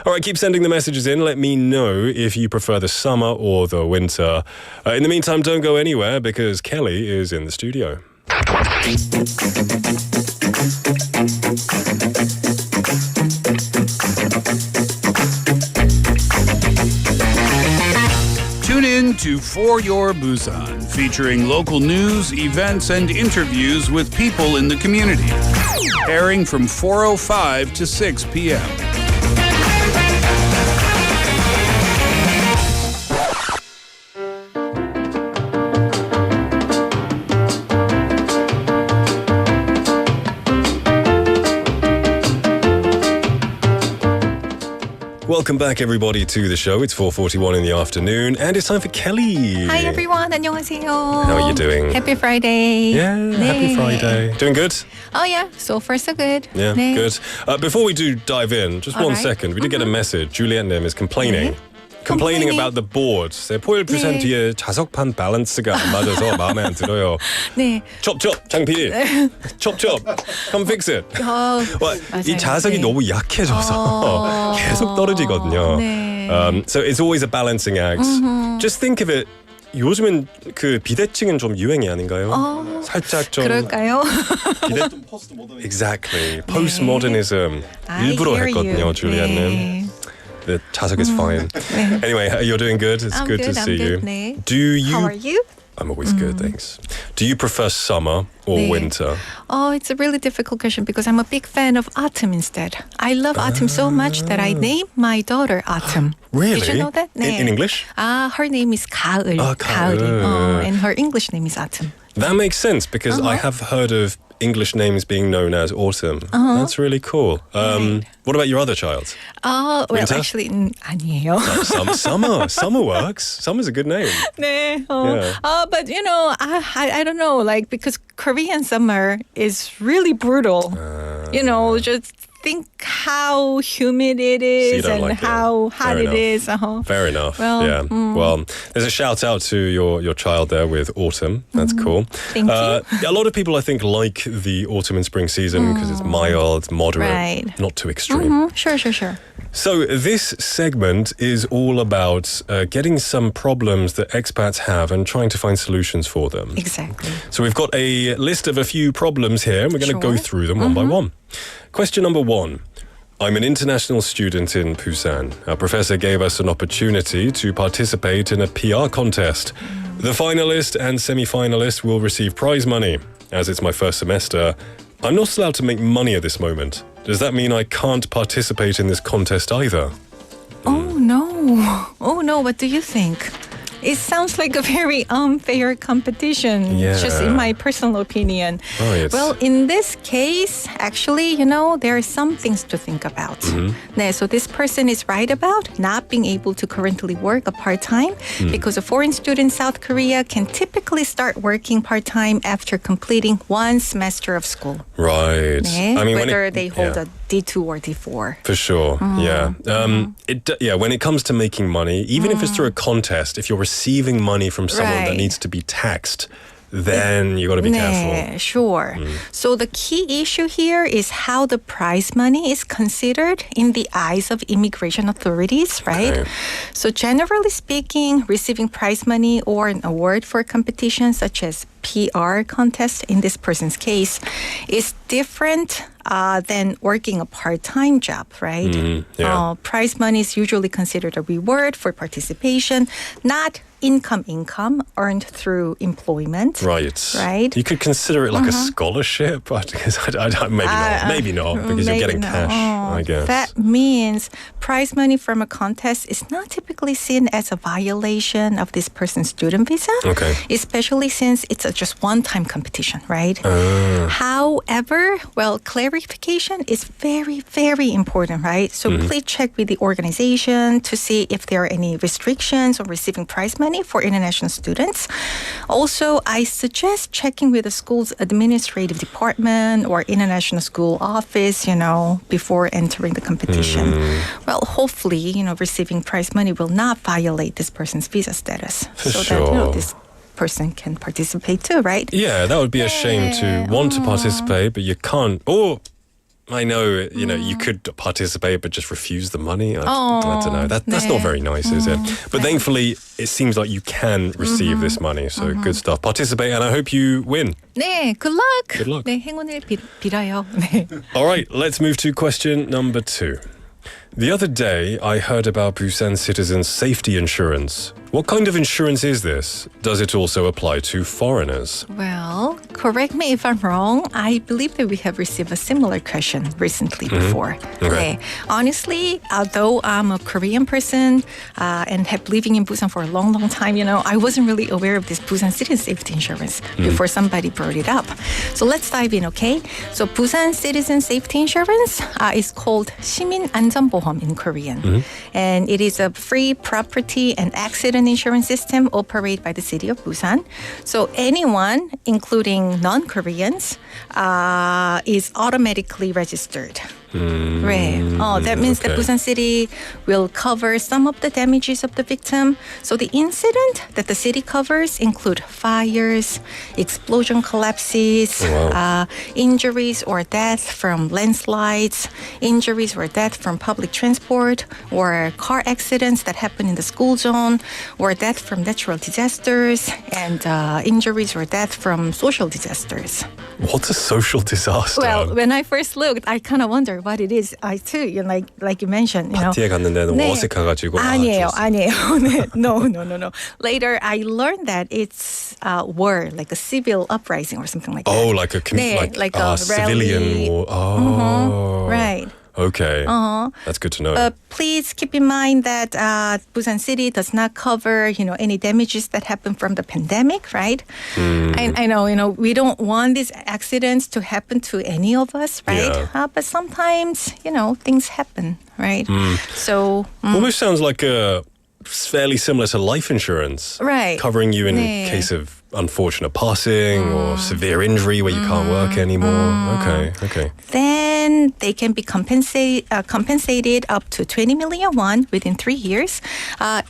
All right, keep sending the messages in. Let me know if you prefer the summer or the winter. In the meantime, don't go anywhere because Kelly is in the studio. Tune in to For Your Busan, featuring local news, events, and interviews with people in the community. Airing from 4:05 to 6 p.m. Welcome back, everybody, to the show. It's 4:41 in the afternoon, and it's time for Kelly. Hi, everyone. 안녕하세요. How are you doing? Happy Friday. Yeah, happy Friday. Doing good? Oh, yeah. So far, so good. Yeah, 네. good. Before we do dive in, just All one right. second. We did get a message. Juliet Nim is complaining complaining about the boards. 포일 프레젠트의 자석판 밸런스가 안 맞아서 마음에 안 들어요. 네. 첩첩 장PD. 첩첩. Come fix it. 이 자석이 너무 약해져서 계속 떨어지거든요. 네. So it's always a balancing act. Just think of it. 요즘은 그 비대칭은 좀 유행이 아닌가요? 살짝 좀 그럴까요? Exactly. Postmodernism 일부러 했거든요, 줄리안는. The 자석 is fine. Anyway, you're doing good. It's I'm good good, to I'm see good. you. 네. Do you? How are you? I'm always good, thanks. Do you prefer summer or 네. winter? Oh, it's a really difficult question because I'm a big fan of autumn instead. I love autumn so much that I named my daughter Autumn. Really? Did you know that? 네. In English? Her name is 가을. 가을. And her English name is Autumn. That makes sense because I have heard of English names being known as autumn. That's really cool. What about your other child? Well, Winter? actually, 아니에요. Summer works. Summer's a good name. 네. Yeah. But you know, I don't know, like because Korean summer is really brutal. You know, just think how humid it is don't and like it. how hot Fair it enough. is. Fair enough. Well, yeah. Well, there's a shout out to your child there with autumn. That's cool. Thank you. A lot of people, I think, like the autumn and spring season because it's mild, moderate, Right. not too extreme. Sure. So this segment is all about getting some problems that expats have and trying to find solutions for them. Exactly. So we've got a list of a few problems here, and we're going to go Sure. through them one by one. Question number 1. I'm an international student in Busan. Our professor gave us an opportunity to participate in a PR contest. The finalist and semi-finalist will receive prize money. As it's my first semester, I'm not allowed to make money at this moment. Does that mean I can't participate in this contest either? Oh no, what do you think? It sounds like a very unfair competition, just in my personal opinion. Right. Well, in this case, actually, you know, there are some things to think about. 네, so this person is right about not being able to currently work a part-time because a foreign student in South Korea can typically start working part-time after completing one semester of school. Right. 네, I mean, whether they hold a D2 or D4. For sure, yeah. When it comes to making money, even if it's through a contest, if you're receiving money from someone that Right. needs to be taxed, then you got to be careful. 네, sure. So the key issue here is how the prize money is considered in the eyes of immigration authorities, right? Okay. So generally speaking, receiving prize money or an award for a competition such as PR contest in this person's case is different than working a part-time job, right? yeah. Prize money is usually considered a reward for participation, not income earned through employment. Right. You could consider it like a scholarship, but maybe not, because you're getting cash, I guess. That means prize money from a contest is not typically seen as a violation of this person's student visa, Okay. especially since it's a just one-time competition, right? However, clarification is very, very important, right? So please check with the organization to see if there are any restrictions on receiving prize money for international students. Also, I suggest checking with the school's administrative department or international school office, before entering the competition. Well, hopefully, receiving prize money will not violate this person's visa status. For so sure. that, this person can participate too, right? Yeah, that would be a shame to want to participate, but you can't. Or I know, you could participate but just refuse the money. I don't know. That's not very nice, is it? But thankfully, it seems like you can receive this money. So good stuff. Participate, and I hope you win. 네, good luck. Good luck. 네, 행운을 빌어요. 네. All right, let's move to question number 2. The other day, I heard about Busan citizens' safety insurance. What kind of insurance is this? Does it also apply to foreigners? Well, correct me if I'm wrong. I believe that we have received a similar question recently before. Okay. 네. Honestly, although I'm a Korean person and have living in Busan for a long, long time, I wasn't really aware of this Busan Citizen Safety Insurance before somebody brought it up. So let's dive in, okay? So Busan Citizen Safety Insurance is called 시민 안전보험 in Korean. And it is a free property and accident insurance system operated by the city of Busan. So anyone, including non-Koreans, is automatically registered. Right. Oh, that means that okay. Busan City will cover some of the damages of the victim. So the incident that the city covers include fires, explosion collapses, injuries or death from landslides, injuries or death from public transport, or car accidents that happen in the school zone, or death from natural disasters, and injuries or death from social disasters. What's a social disaster? Well, when I first looked, I kind of wonder what it is. I too, like you mentioned, 파티에 갔는데 너무 네. 어색해가지고. 아니에요. 좋았어요. No. Later, I learned that it's war, like a civil uprising or something like that. Oh, like a 네, like a civilian rally. war. Oh, Right. Okay, that's good to know. Please keep in mind that Busan City does not cover, any damages that happen from the pandemic, right? I know, we don't want these accidents to happen to any of us, right? Yeah. But sometimes, things happen, right? So Almost sounds like a fairly similar to life insurance, right, covering you in 네. case of unfortunate passing or severe injury where you can't work anymore. Okay. then they can be compensated up to 20 million won within 3 years.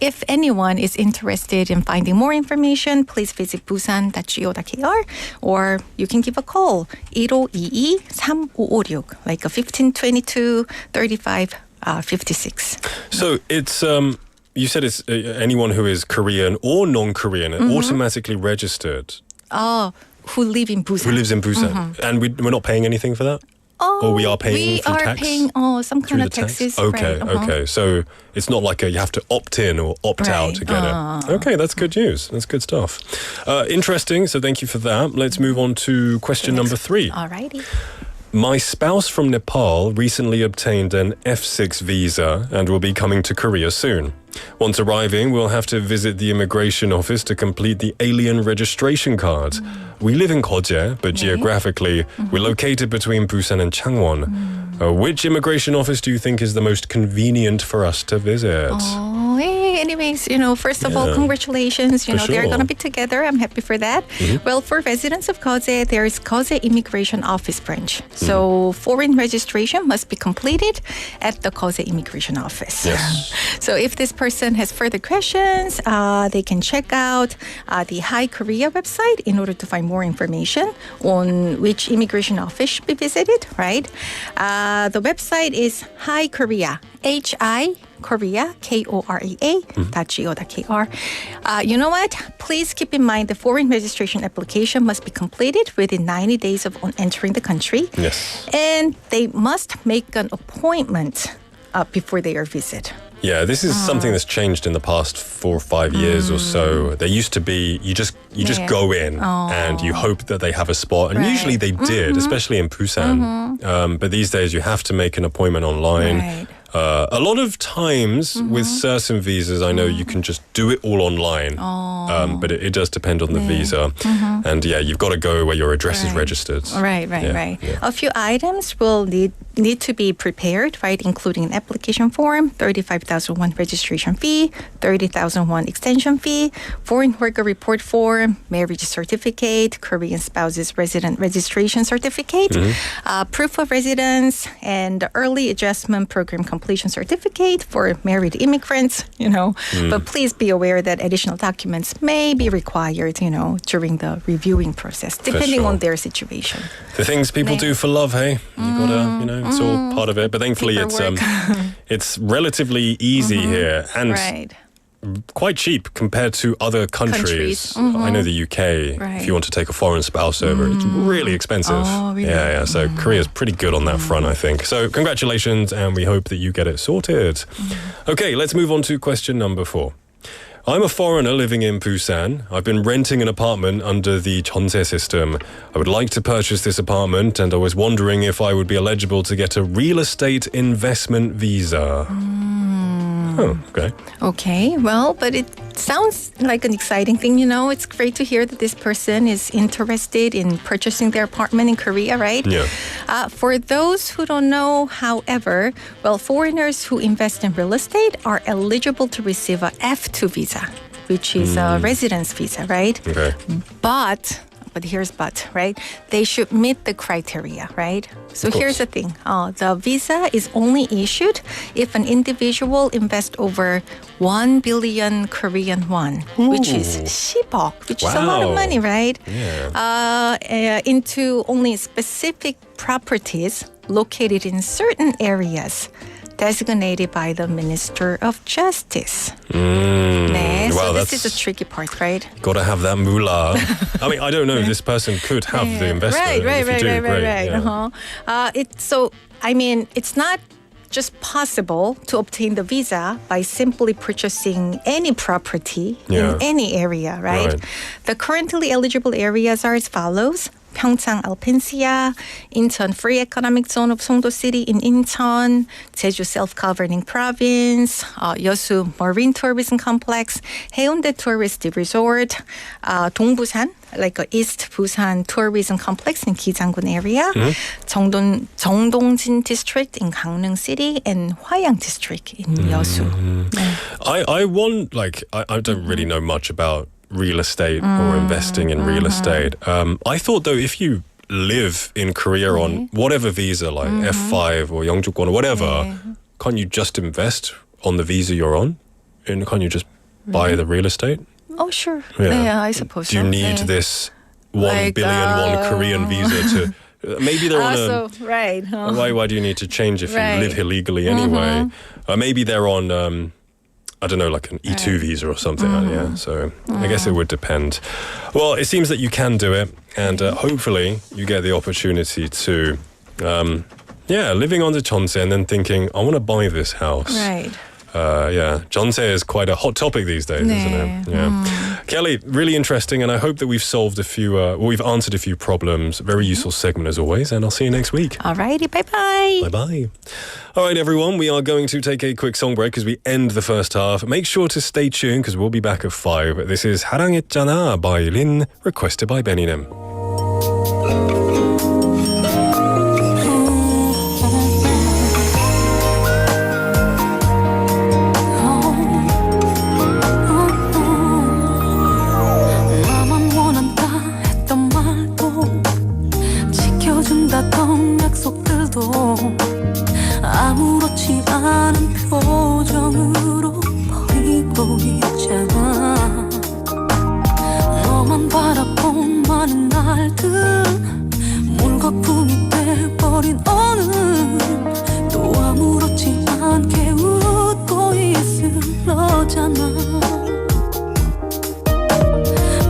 If anyone is interested in finding more information, please visit busan.go.kr or you can give a call 1522-3556. Like a 1522-3556. So it's you said it's anyone who is Korean or non-Korean automatically registered. Who live in Busan. Who lives in Busan. And we're not paying anything for that? Or we are paying through tax? We are paying some kind of taxes. Okay, right. okay. So it's not like you have to opt in or opt out to get it. Okay, that's good news. That's good stuff. Interesting, so thank you for that. Let's move on to question number 3. Alrighty. My spouse from Nepal recently obtained an F6 visa and will be coming to Korea soon. Once arriving, we'll have to visit the immigration office to complete the alien registration card. We live in Gyeongju, but geographically, we're located between Busan and Changwon. Which immigration office do you think is the most convenient for us to visit? Anyways, first of all, congratulations. They're sure. going to be together. I'm happy for that. Well, for residents of Gyeongju, there is Gyeongju Immigration Office branch. So foreign registration must be completed at the Gyeongju Immigration Office. Yes. So if this person has further questions, they can check out the Hi Korea website in order to find more information on which immigration office should be visited, right? The website is Hi Korea, Korea, Korea.go.kr. You know what? Please keep in mind the foreign registration application must be completed within 90 days of entering the country. Yes. And they must make an appointment before their visit. Yeah, this is something that's changed in the past 4 or 5 years or so. There used to be you just go in and you hope that they have a spot, and usually they did, especially in Busan. But these days you have to make an appointment online. Right. A lot of times with certain visas, I know you can just do it all online, but it does depend on the visa. And you've got to go where your address is registered. Right. Yeah. A few items will need to be prepared, right, including an application form, 35,000 won registration fee, 30,000 won extension fee, foreign worker report form, marriage certificate, Korean spouse's resident registration certificate, proof of residence, and early adjustment program completion certificate for married immigrants, But please be aware that additional documents may be required, during the reviewing process, depending on their situation. The things people do for love, hey? You gotta, it's all part of it. But thankfully it's relatively easy here and quite cheap compared to other countries. I know the UK, if you want to take a foreign spouse over, it's really expensive. Oh, really? Yeah. So Korea's pretty good on that front, I think. So congratulations, and we hope that you get it sorted. Okay, let's move on to question number 4. I'm a foreigner living in Busan. I've been renting an apartment under the jeonse system. I would like to purchase this apartment, and I was wondering if I would be eligible to get a real estate investment visa. Oh, okay. Okay, well, but it sounds like an exciting thing, It's great to hear that this person is interested in purchasing their apartment in Korea, right? Yeah. For those who don't know, however, foreigners who invest in real estate are eligible to receive a F2 visa, which is a residence visa, right? Okay. But but here's but, right? They should meet the criteria, right? So here's the thing. The visa is only issued if an individual invests over 1 billion Korean won, which is 10억, which is a lot of money, right? Yeah. Into only specific properties located in certain areas designated by the Minister of Justice. 네, so this is a tricky part, right? Got to have that moolah. I mean, I don't know if this person could have the investment. Right. So, I mean, it's not just possible to obtain the visa by simply purchasing any property in any area, right? The currently eligible areas are as follows. 평창 알펜시아, 인천 Free Economic Zone of Songdo City in Incheon, 제주 Self-Governing Province, 여수 Marine Tourism Complex, 해운대 Tourist Resort, 동부산, like East Busan Tourism Complex in Gijangun area, 정동진 District in Gangneung City, and Hwayang District in Yeosu. I don't really know much about real estate or investing in real estate. I thought though if you live in Korea on whatever visa like F5 or 영주권 or whatever, can't you just invest on the visa you're on? And can't you just buy the real estate? Oh sure. Yeah, I suppose Do you need this 1 billion won Korean visa to maybe they're on a right. why do you need to change if you live here legally anyway? Maybe they're on I don't know, like an E2 visa or something. So I guess it would depend. Well, it seems that you can do it, and hopefully you get the opportunity to, living on the jeonse and then thinking, I want to buy this house. Right. Jeonse is quite a hot topic these days, isn't it? Yeah. Kelly, really interesting, and I hope that we've solved a few, we've answered a few problems. Very useful segment as always, and I'll see you next week. Alrighty, bye-bye. Bye-bye. All right, everyone, we are going to take a quick song break as we end the first half. Make sure to stay tuned because we'll be back at 5. This is 사랑했잖아 by Lin, requested by Benny-nim. 아무렇지 않은 표정으로 버리고 있잖아. 너만 바라본 많은 날들 물거품이 돼버린 오늘 또 아무렇지 않게 웃고 있을 너잖아.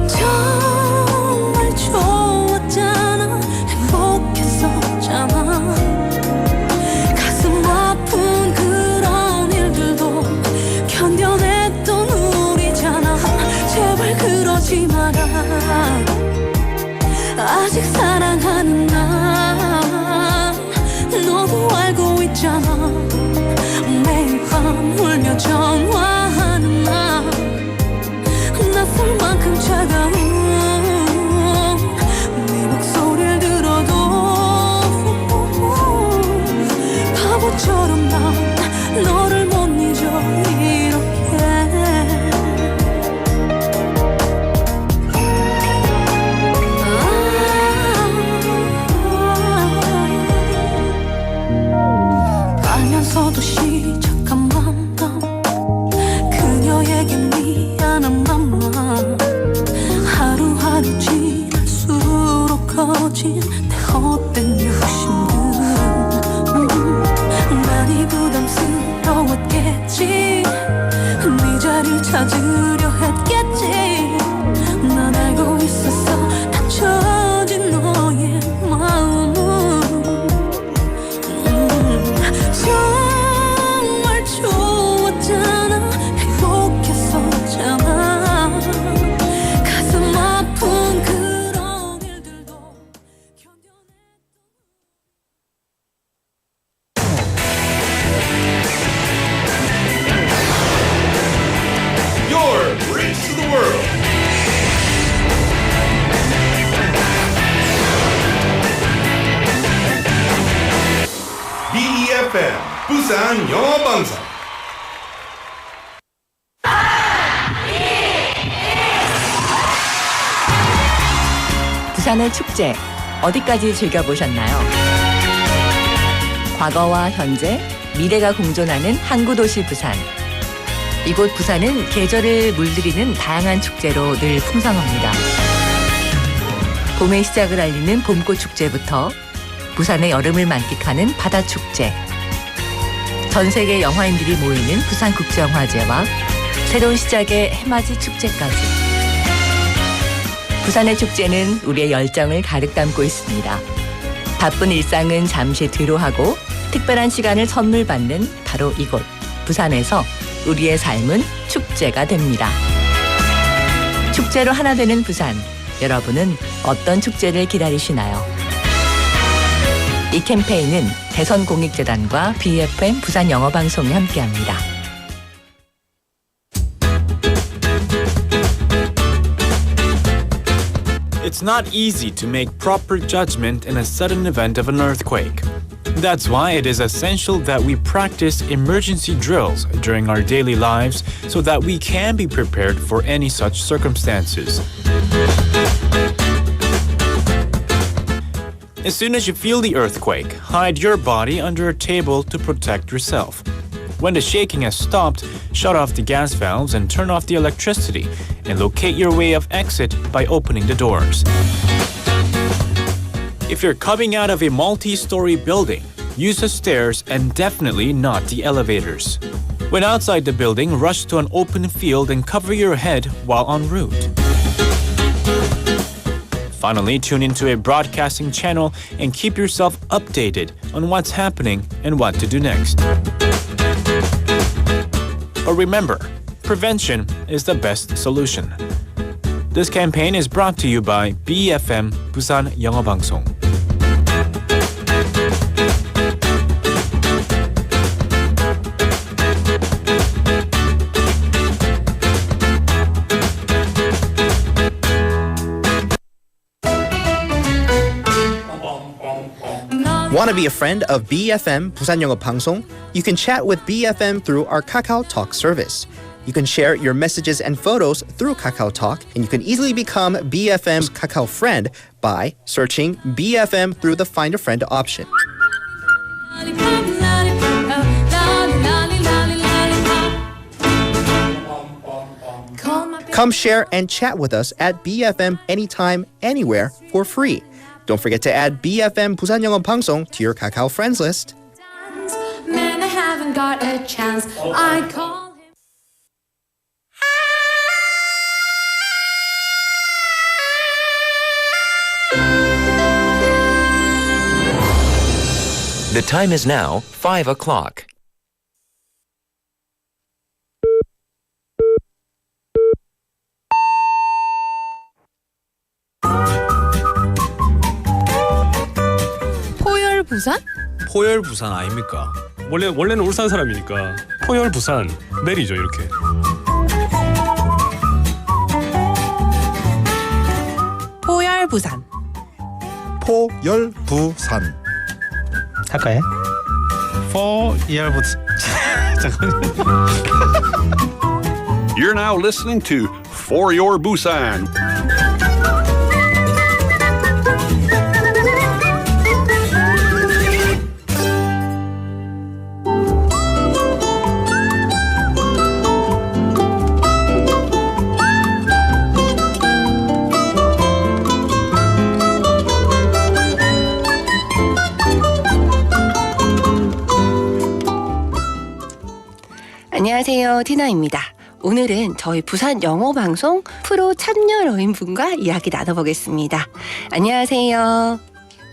정말 좋았잖아. 행복했었잖아. 아픈 그런 일들도 견뎌냈던 우리잖아. 제발 그러지 마라. 아직 사랑하는 나 너도 알고 있잖아. 매일 밤 울며 전화하는 나 낯설 만큼 차가운 네 목소리를 들어도 바보처럼 난 너를 못 잊어 이렇게. 알면서도 시작한 만남 그녀에게 미안한 맘만 하루하루 지날수록 커진 내 헛된 욕심들 많이 부담스러웠겠지. 네 자리를 찾으려 했겠지. 난 알고 있었어 다쳐진 너의 마음은 정말 좋았잖아. 행복했었잖아. 가슴 아픈 그런 일들도 Your Bridge to the World. BEFM Busan 영어방송. 부산의 축제 어디까지 즐겨보셨나요? 과거와 현재, 미래가 공존하는 항구도시 부산. 이곳 부산은 계절을 물들이는 다양한 축제로 늘 풍성합니다. 봄의 시작을 알리는 봄꽃 축제부터 부산의 여름을 만끽하는 바다축제, 전 세계 영화인들이 모이는 부산국제영화제와 새로운 시작의 해맞이 축제까지. 부산의 축제는 우리의 열정을 가득 담고 있습니다. 바쁜 일상은 잠시 뒤로 하고 특별한 시간을 선물 받는 바로 이곳 부산에서 우리의 삶은 축제가 됩니다. 축제로 하나 되는 부산. 여러분은 어떤 축제를 기다리시나요? 이 캠페인은 대선공익재단과 BFM 부산영어방송이 함께합니다. It's not easy to make proper judgment in a sudden event of an earthquake. That's why it is essential that we practice emergency drills during our daily lives so that we can be prepared for any such circumstances. As soon as you feel the earthquake, hide your body under a table to protect yourself. When the shaking has stopped, shut off the gas valves and turn off the electricity, and locate your way of exit by opening the doors. If you're coming out of a multi-story building, use the stairs and definitely not the elevators. When outside the building, rush to an open field and cover your head while en route. Finally, tune into a broadcasting channel and keep yourself updated on what's happening and what to do next. But remember, prevention is the best solution. This campaign is brought to you by BFM Busan 영어방송. Want to be a friend of BFM Busan 영어방송? You can chat with BFM through our Kakao Talk service. You can share your messages and photos through Kakao Talk, and you can easily become BFM's Kakao friend by searching BFM through the Find a Friend option. Come share and chat with us at BFM anytime, anywhere for free. Don't forget to add BFM Busan 영어방송 to your Kakao friends list. Man, I haven't got a chance. I call him. The time is now 5 o'clock. 부산? 포열 부산 아닙니까? 원래는 울산 사람이니까 포열 부산 내리죠 이렇게. 포열 부산. 포열 부산. 할까요? 포열 부산. You're now listening to For Your Busan. 안녕하세요, 티나입니다. 오늘은 저희 부산 영어방송 프로 참여러인분과 이야기 나눠보겠습니다. 안녕하세요.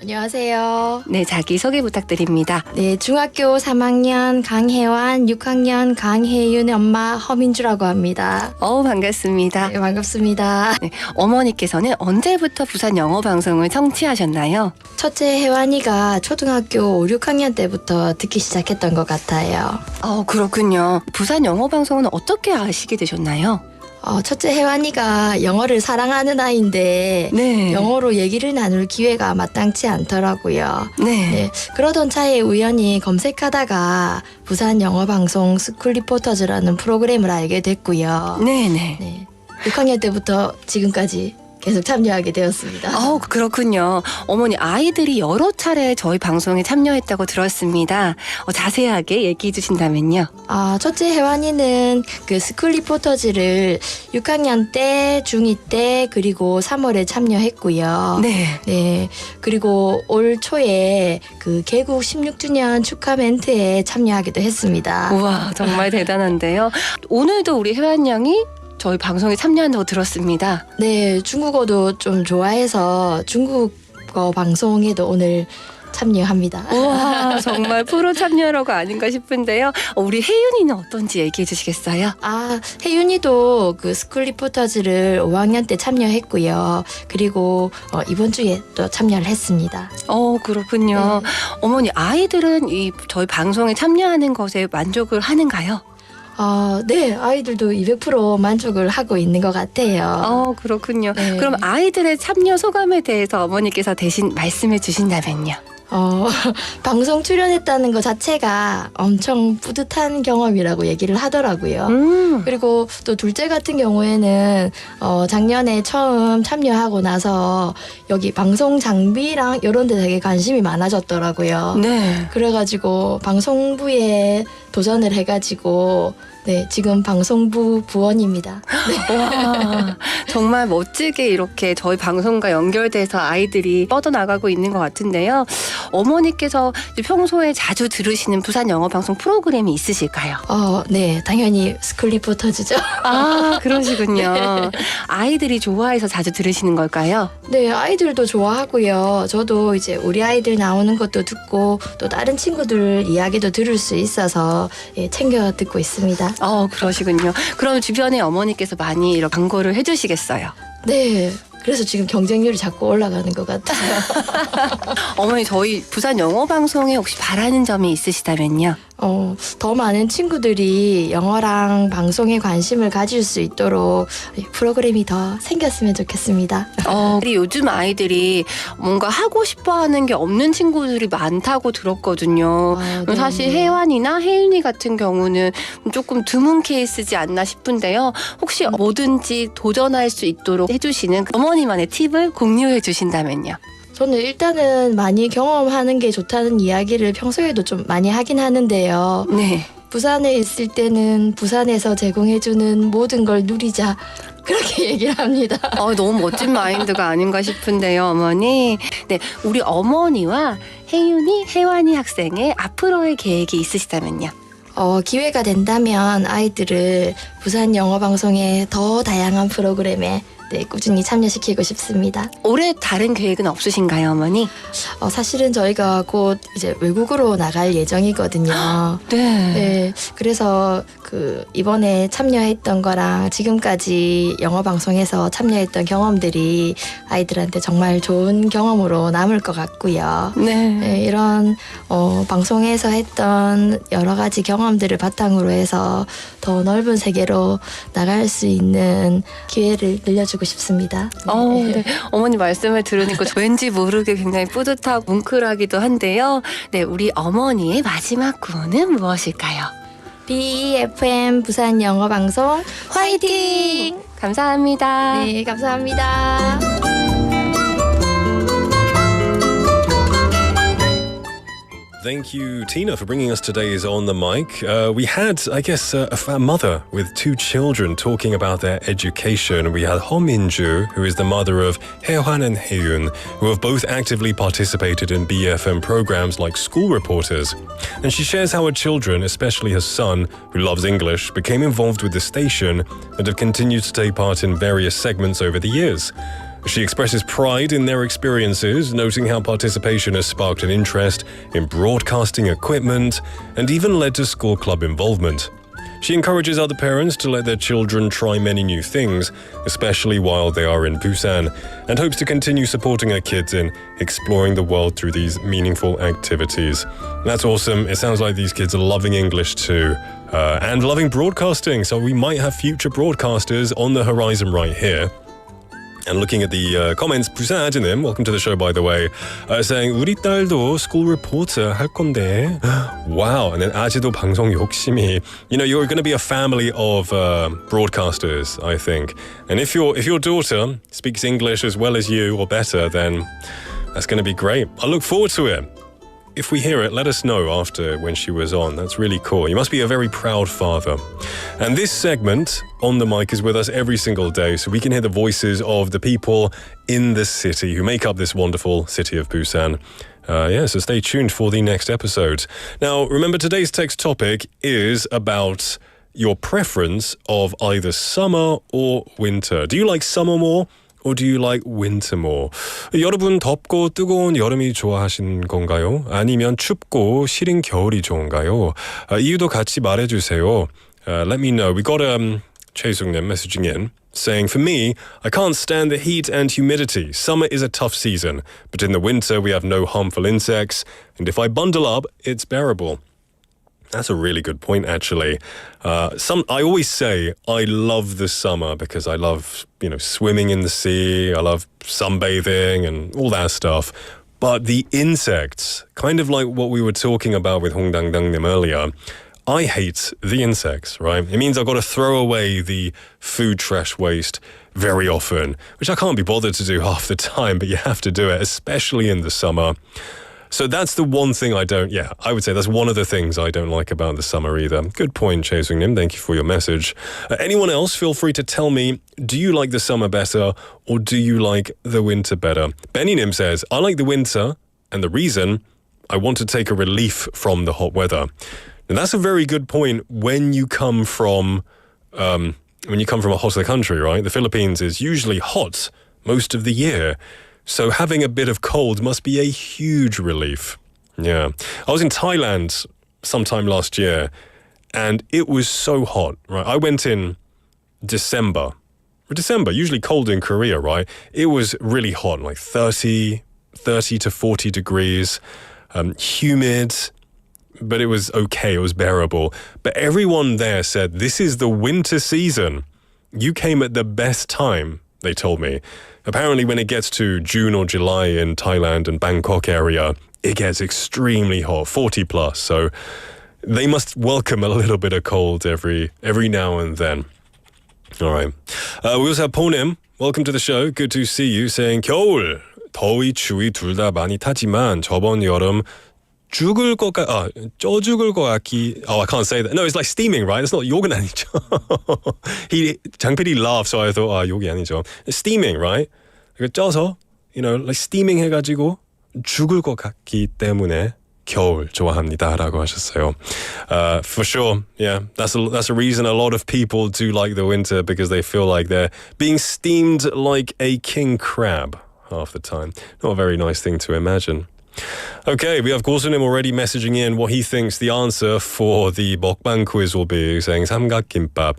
안녕하세요. 네, 자기소개 부탁드립니다. 네, 중학교 3학년 강혜완, 6학년 강혜윤의 엄마 허민주라고 합니다. 반갑습니다. 네, 반갑습니다. 네, 어머니께서는 언제부터 부산 영어방송을 청취하셨나요? 첫째 혜완이가 초등학교 5, 6학년 때부터 듣기 시작했던 것 같아요. 그렇군요. 부산 영어방송은 어떻게 아시게 되셨나요? 첫째 혜완이가 영어를 사랑하는 아이인데 네. 영어로 얘기를 나눌 기회가 마땅치 않더라고요. 네. 그러던 차에 우연히 검색하다가 부산 영어방송 스쿨 리포터즈라는 프로그램을 알게 됐고요. 네네. 6학년 때부터 지금까지 계속 참여하게 되었습니다. 그렇군요. 어머니 아이들이 여러 차례 저희 방송에 참여했다고 들었습니다. 자세하게 얘기해 주신다면요. 첫째 혜환이는 그 스쿨 리포터즈를 6학년 때, 중2 때, 그리고 3월에 참여했고요. 네. 그리고 올 초에 그 개국 16주년 축하 멘트에 참여하기도 했습니다. 우와, 정말 대단한데요. 오늘도 우리 혜환 양이 저희 방송에 참여한다고 들었습니다. 네, 중국어도 좀 좋아해서 중국어 방송에도 오늘 참여합니다. 우와, 정말 프로 참여라가 아닌가 싶은데요. 우리 혜윤이는 어떤지 얘기해 주시겠어요? 혜윤이도 그 스쿨 리포터즈를 5학년 때 참여했고요. 그리고 이번 주에 또 참여를 했습니다. 그렇군요. 네. 어머니 아이들은 이 저희 방송에 참여하는 것에 만족을 하는가요? 네, 아이들도 200% 만족을 하고 있는 것 같아요. 그렇군요. 네. 그럼 아이들의 참여 소감에 대해서 어머니께서 대신 말씀해 주신다면요. 방송 출연했다는 것 자체가 엄청 뿌듯한 경험이라고 얘기를 하더라고요. 그리고 또 둘째 같은 경우에는 작년에 처음 참여하고 나서 여기 방송 장비랑 이런 데 되게 관심이 많아졌더라고요. 네. 그래가지고 방송부에 도전을 해가지고 네, 지금 방송부 부원입니다. 네. 와, 정말 멋지게 이렇게 저희 방송과 연결돼서 아이들이 뻗어나가고 있는 것 같은데요. 어머니께서 평소에 자주 들으시는 부산 영어 방송 프로그램이 있으실까요? 네, 당연히 스쿨 리포터즈죠. 그러시군요. 네. 아이들이 좋아해서 자주 들으시는 걸까요? 네, 아이들도 좋아하고요. 저도 이제 우리 아이들 나오는 것도 듣고 또 다른 친구들 이야기도 들을 수 있어서 챙겨 듣고 있습니다. 그러시군요. 그럼 주변에 어머니께서 많이 이렇게 광고를 해주시겠어요? 네. 그래서 지금 경쟁률이 자꾸 올라가는 것 같아요. 어머니 저희 부산 영어 방송에 혹시 바라는 점이 있으시다면요? 더 많은 친구들이 영어랑 방송에 관심을 가질 수 있도록 프로그램이 더 생겼으면 좋겠습니다. 요즘 아이들이 뭔가 하고 싶어하는 게 없는 친구들이 많다고 들었거든요. 네. 사실 혜환이나 혜윤이 같은 경우는 조금 드문 케이스지 않나 싶은데요. 혹시 뭐든지 도전할 수 있도록 해주시는 어머니만의 팁을 공유해 주신다면요. 저는 일단은 많이 경험하는 게 좋다는 이야기를 평소에도 좀 많이 하긴 하는데요. 네. 부산에 있을 때는 부산에서 제공해주는 모든 걸 누리자. 그렇게 얘기를 합니다. 너무 멋진 마인드가 아닌가 싶은데요, 어머니. 네, 우리 어머니와 혜윤이, 혜환이 학생의 앞으로의 계획이 있으시다면요. 기회가 된다면 아이들을 부산 영어 방송의 더 다양한 프로그램에 꾸준히 참여시키고 싶습니다. 올해 다른 계획은 없으신가요, 어머니? 사실은 저희가 곧 이제 외국으로 나갈 예정이거든요. 네. 그래서 이번에 참여했던 거랑 지금까지 영어 방송에서 참여했던 경험들이 아이들한테 정말 좋은 경험으로 남을 것 같고요. 네. 이런 방송에서 했던 여러 가지 경험들을 바탕으로 해서 더 넓은 세계로 나갈 수 있는 기회를 늘려주고 싶습니다. 네. 어머니 말씀을 들으니까 왠지 모르게 굉장히 뿌듯하고 뭉클하기도 한데요. 네, 우리 어머니의 마지막 구호는 무엇일까요? BFM 부산 영어 방송 화이팅! 감사합니다. 네, 감사합니다. Thank you, Tina, for bringing us today's On the Mic. We had, I guess, a mother with two children talking about their education. We had Ho Min-ju, who is the mother of Hye-hwan and Hye-yun, who have both actively participated in BFM programs like School Reporters. And she shares how her children, especially her son, who loves English, became involved with the station and have continued to take part in various segments over the years. She expresses pride in their experiences, noting how participation has sparked an interest in broadcasting equipment and even led to school club involvement. She encourages other parents to let their children try many new things, especially while they are in Busan, and hopes to continue supporting her kids in exploring the world through these meaningful activities. That's awesome. It sounds like these kids are loving English too, and loving broadcasting, so we might have future broadcasters on the horizon right here. And looking at the comments, 부산아즈님, welcome to the show by the way, saying 우리 딸도 school reporter 할 건데. Wow, and then 아즈도 방송 욕심이. You know, you're going to be a family of broadcasters, I think. And if your daughter speaks English as well as you or better, then that's going to be great. I look forward to it. If we hear it, let us know after when she was on. That's really cool. You must be a very proud father. And this segment, On the Mic, is with us every single day, so we can hear the voices of the people in the city who make up this wonderful city of Busan. So stay tuned for the next episode. Now, remember, today's text topic is about your preference of either summer or winter. Do you like summer more? Or do you like winter more? 여러분 덥고 뜨거운 여름이 좋아하시는 건가요? 아니면 춥고 시린 겨울이 좋은가요? 이유도 같이 말해주세요. Let me know. We got 최숙님 messaging in saying, for me, I can't stand the heat and humidity. Summer is a tough season, but in the winter we have no harmful insects, and if I bundle up, it's bearable. That's a really good point, actually. I always say I love the summer because I love, swimming in the sea. I love sunbathing and all that stuff. But the insects, kind of like what we were talking about with Hong Dang Dang Nim earlier, I hate the insects, right? It means I've got to throw away the food trash waste very often, which I can't be bothered to do half the time, but you have to do it, especially in the summer. So that's the one thing I would say that's one of the things I don't like about the summer either. Good point, Chasing Nim. Thank you for your message. Anyone else, feel free to tell me, do you like the summer better or do you like the winter better? Benny Nim says, I like the winter, and the reason, I want to take a relief from the hot weather. And that's a very good point when you come from a hotter country, right? The Philippines is usually hot most of the year. So having a bit of cold must be a huge relief. Yeah. I was in Thailand sometime last year and it was so hot, right? I went in December, usually cold in Korea, right? It was really hot, like 30 to 40 degrees, humid, but it was okay, it was bearable. But everyone there said, this is the winter season. You came at the best time, they told me. Apparently when it gets to June or July in Thailand and Bangkok area, it gets extremely hot, 40 plus. So they must welcome a little bit of cold every now and then. All right. We also have Ponim. Welcome to the show. Good to see you. Saying 겨울, 더위, 추위 둘 다 많이 타지만 저번 여름 쪄 죽을 것 같기. Oh, I can't say that. No, it's like steaming, right? It's not 욕은 아니죠. 장PD laughed, so I thought, 욕이 아니죠. It's steaming, right? 쪄서, like steaming 해가지고 죽을 것 같기 때문에 겨울 좋아합니다라고 하셨어요. For sure, yeah, that's a reason a lot of people do like the winter because they feel like they're being steamed like a king crab half the time. Not a very nice thing to imagine. Okay, we have Gosunim already messaging in what he thinks the answer for the mukbang quiz will be, saying 삼각김밥.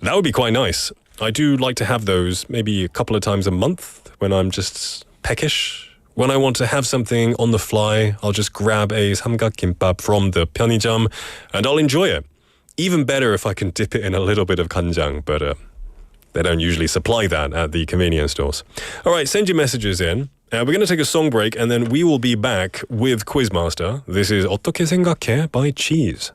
That would be quite nice. I do like to have those maybe a couple of times a month when I'm just peckish. When I want to have something on the fly, I'll just grab a 삼각김밥 from the 편의점 and I'll enjoy it. Even better if I can dip it in a little bit of 간장, but they don't usually supply that at the convenience stores. All right, send your messages in. We're going to take a song break and then we will be back with Quiz Master. This is 어떻게 생각해 by Cheese.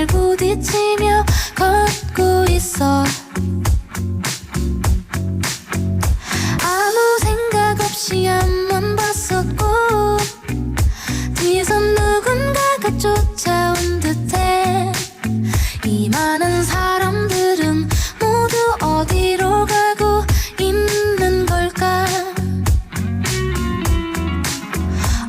부딪히며 걷고 있어 아무 생각 없이 앞만 봤었고 뒤에선 누군가가 쫓아온 듯해 이 많은 사람들은 모두 어디로 가고 있는 걸까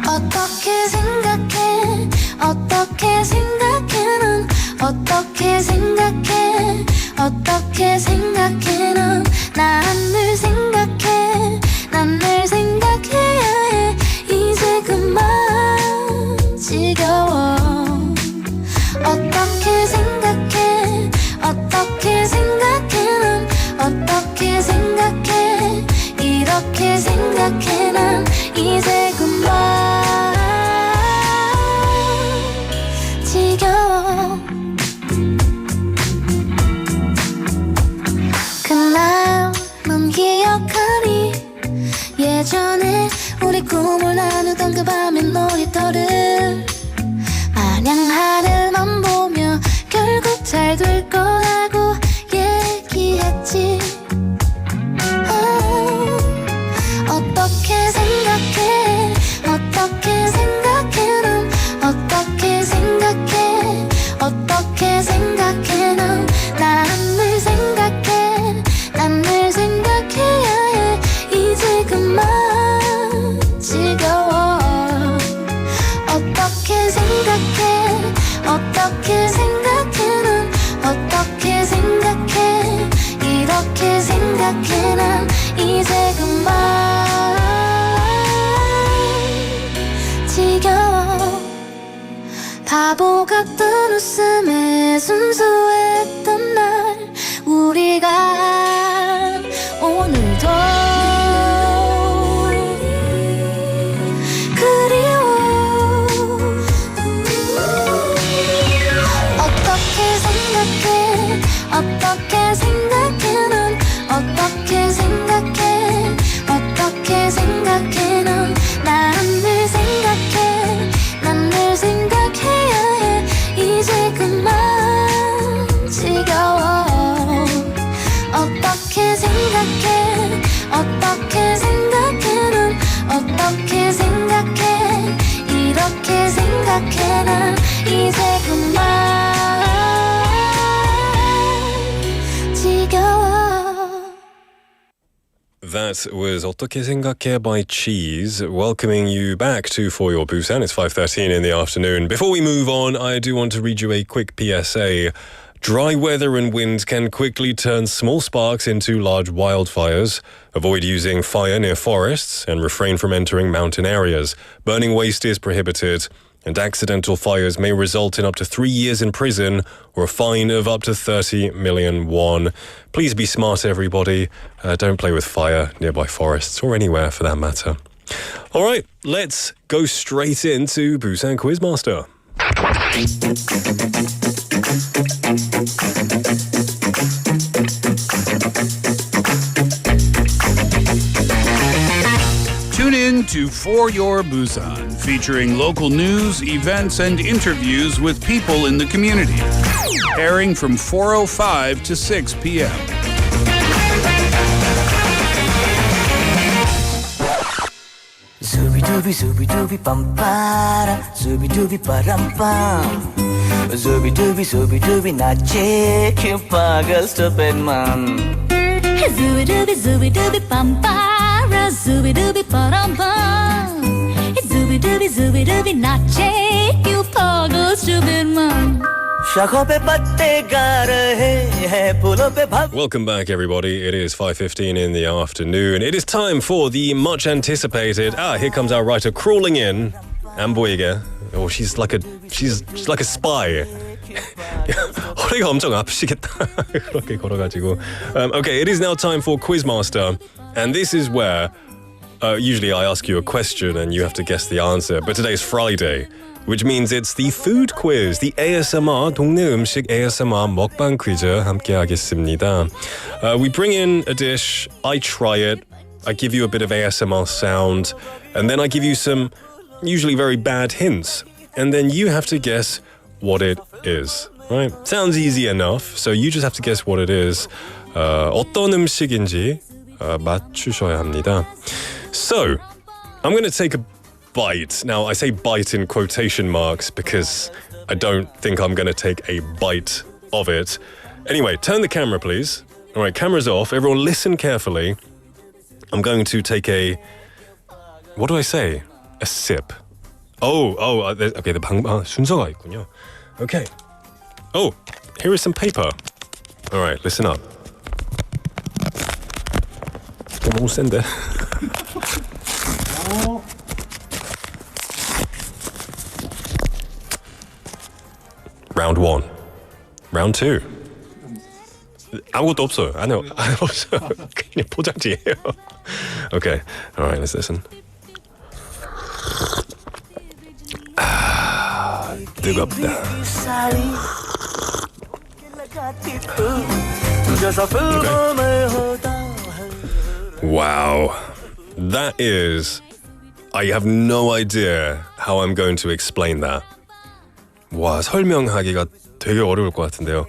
어떻게 생각해 어떻게 생각해 넌 어떻게 생각해 어떻게 생각해 넌 난 늘 생각해 난 늘 생각해야 해 이제 그만 지겨워 어떻게 생각해 어떻게 생각해 넌 어떻게 생각해 이렇게 생각해 난 이제 그만 지겨워 그날 넌 기억하니 예전에 우리 꿈을 나누던 그 밤의 놀이터를 마냥 하늘만 보며 결국 잘 될 거라고 얘기했지 어떻게 생각해 어떻게 생각해 넌 어떻게 생각해 어떻게 생각해 넌 난 늘 생각해 난 늘 생각해야 해 이제 그만 지겨워 어떻게 생각해 어떻게 생각해 넌 어떻게 생각해 이렇게 생각해 난 이제 그만 지겨워 바보 같던 웃음에 순수했던 날 우리가 오늘도 그리워 어떻게 생각해 어떻게 생각해 넌 어떻게 생각해 어떻게 생각해 넌 난 늘 생각해 난 늘 생각해야 해 이제 그만 지겨워 어떻게 생각해 어떻게 생각해 넌 어떻게 생각해 이렇게 생각해 난 이제 그만 지겨워 That was 어떻게 생각해 by Cheese, welcoming you back to For Your Busan. It's 5:13 in the afternoon. Before we move on, I do want to read you a quick PSA. Dry weather and wind can quickly turn small sparks into large wildfires. Avoid using fire near forests and refrain from entering mountain areas. Burning waste is prohibited, and accidental fires may result in up to 3 years in prison or a fine of up to 30 million won. Please be smart, everybody. Don't play with fire nearby forests or anywhere for that matter. All right, let's go straight into Busan Quiz Master. Tune in to For Your Busan, featuring local news, events, and interviews with people in the community. Airing from 4:05 to 6 p.m. Zooby-dooby, zooby-dooby, bum-ba-da, zooby-dooby, ba-dum-bum. Zooby-dooby, zooby-dooby, nache, cute pagal, stupid man. Zooby-dooby, zooby-dooby, bum-ba-ra, zooby-dooby, ba-dum-bum. Zooby-dooby, zooby-dooby, nache, you pagal, stupid man. Welcome back, everybody. It is 5:15 in the afternoon. It is time for the much anticipated. Here comes our writer crawling in. 안 보이게. Oh, she's like a spy. 허리가 엄청 아프시겠다. 그렇게 걸어가지고. Okay, it is now time for Quiz Master, and this is where usually I ask you a question and you have to guess the answer. But today is Friday, which means it's the food quiz, the ASMR 동네음식 ASMR mukbang quiz 함께 하겠습니다. We bring in a dish, I try it, I give you a bit of ASMR sound, and then I give you some usually very bad hints, and then you have to guess what it is. Right? Sounds easy enough, so you just have to guess what it is. 어떤 음식인지 맞추셔야 합니다. So, I'm going to take a bite. Now, I say bite in quotation marks because I don't think I'm going to take a bite of it. Anyway, turn the camera, please. All right, camera's off. Everyone listen carefully. I'm going to take a... What do I say? A sip. Okay, 순서가 있군요. Okay. Oh, here is some paper. All right, listen up. 너무 센데. Round 1. Round 2. 아무것도 없어요. 아니요, 없어요. 그냥 포장지예요. Okay, all right, let's listen. 뜨겁다. Wow, that is. I have no idea how I'm going to explain that. 와, 설명하기가 되게 어려울 것 같은데요.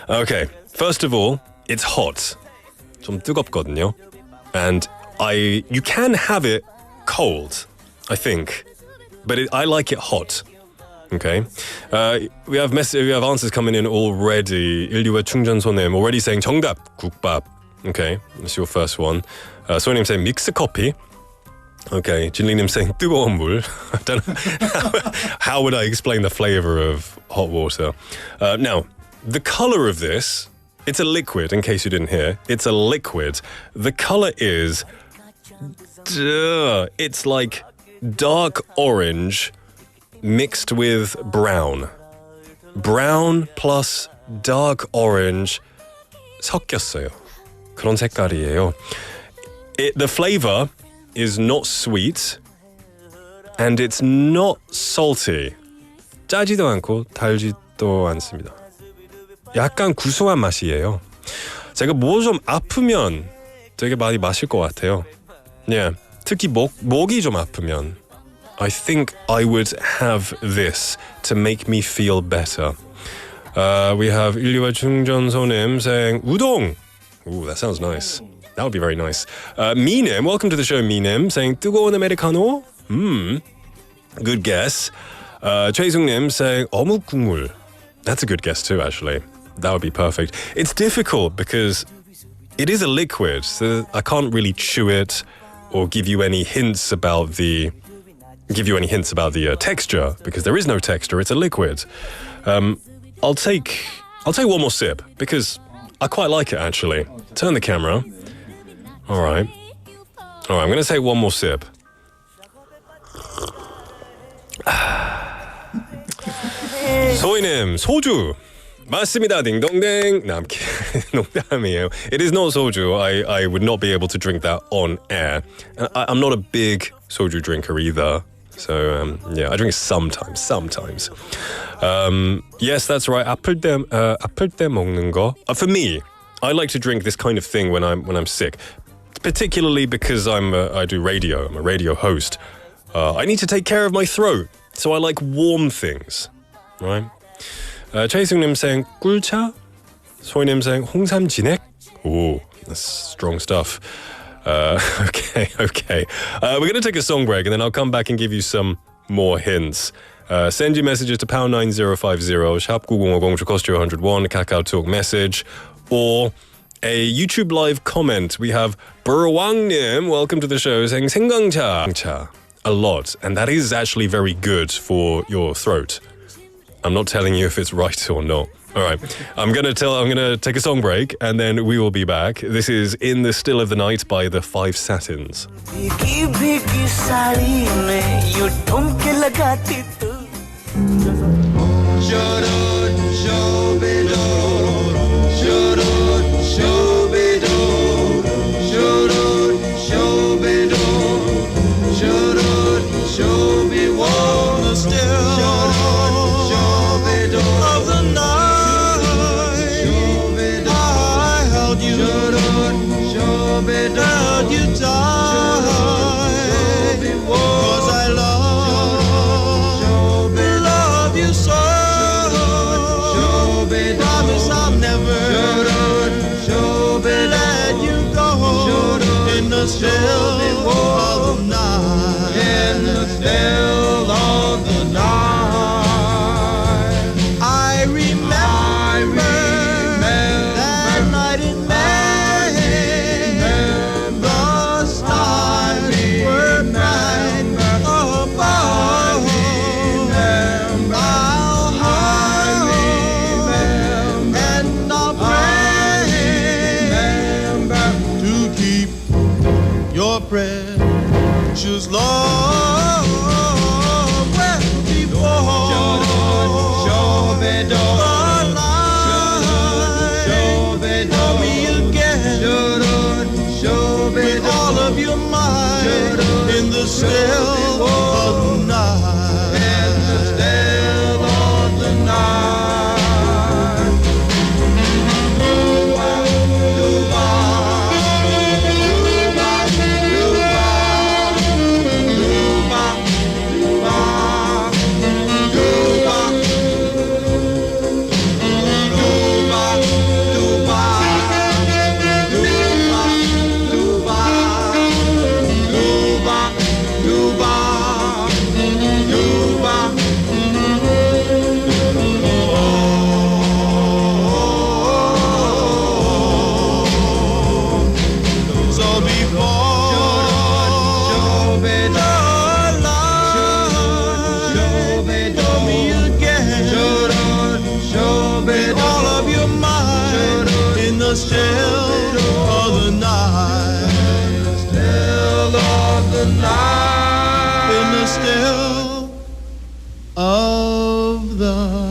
Okay, first of all, it's hot. 좀 뜨겁거든요. And you can have it cold, I think, but I like it hot. Okay, we have answers coming in already. 인류의 충전소님 already saying 정답 국밥. Okay, that's your first one. 소님 saying 믹스 커피. Okay, 진리님 saying 뜨거운 물. I don't know how would I explain the flavor of hot water. Now, the color of this, it's a liquid. In case you didn't hear, it's a liquid. The color is, it's like dark orange mixed with brown. Brown plus dark orange 섞였어요. 그런 색깔이에요. The flavor is not sweet and it's not salty. 짜지도 않고 달지도 않습니다. 약간 구수한 맛이에요. 제가 뭐 좀 아프면 되게 많이 마실 것 같아요. Yeah, 특히 목이 좀 아프면 I think I would have this to make me feel better. We have 인류의 충전소님 saying 우동. Ooh, that sounds nice. That would be very nice. Minim, welcome to the show, Minim, saying 뜨거운 아메리카노. Good guess. 최승님 saying 어묵 국물. That's a good guess too, actually. That would be perfect. It's difficult because it is a liquid, so I can't really chew it or give you any hints about the texture because there is no texture. It's a liquid. I'll take one more sip because I quite like it actually. Turn the camera. All right. I'm going to take one more sip. 소희님, 소주. 맞습니다. 딩동댕. No, I'm kidding. 농담이에요. It is not soju. I would not be able to drink that on air. And I'm not a big soju drinker either. So, yeah, I drink it sometimes. Yes, that's right. 아플 때 먹는 거. For me, I like to drink this kind of thing when I'm sick. Particularly because I do radio. I'm a radio host. I need to take care of my throat. So I like warm things. Right? 최승님 saying 꿀차. 소희님 saying 홍삼 진액. Ooh, that's strong stuff. Okay. We're going to take a song break and then I'll come back and give you some more hints. Send your messages to pound 9050, 샵 9050, which cost you 101, Kakao Talk message, or a YouTube live comment. We have Burwangnim, welcome to the show, saying 생강차 a lot, and that is actually very good for your throat. I'm not telling you if it's right or not. All right, I'm gonna take a song break, and then we will be back. This is In the Still of the Night by the Five Satins. And I'll pray still of the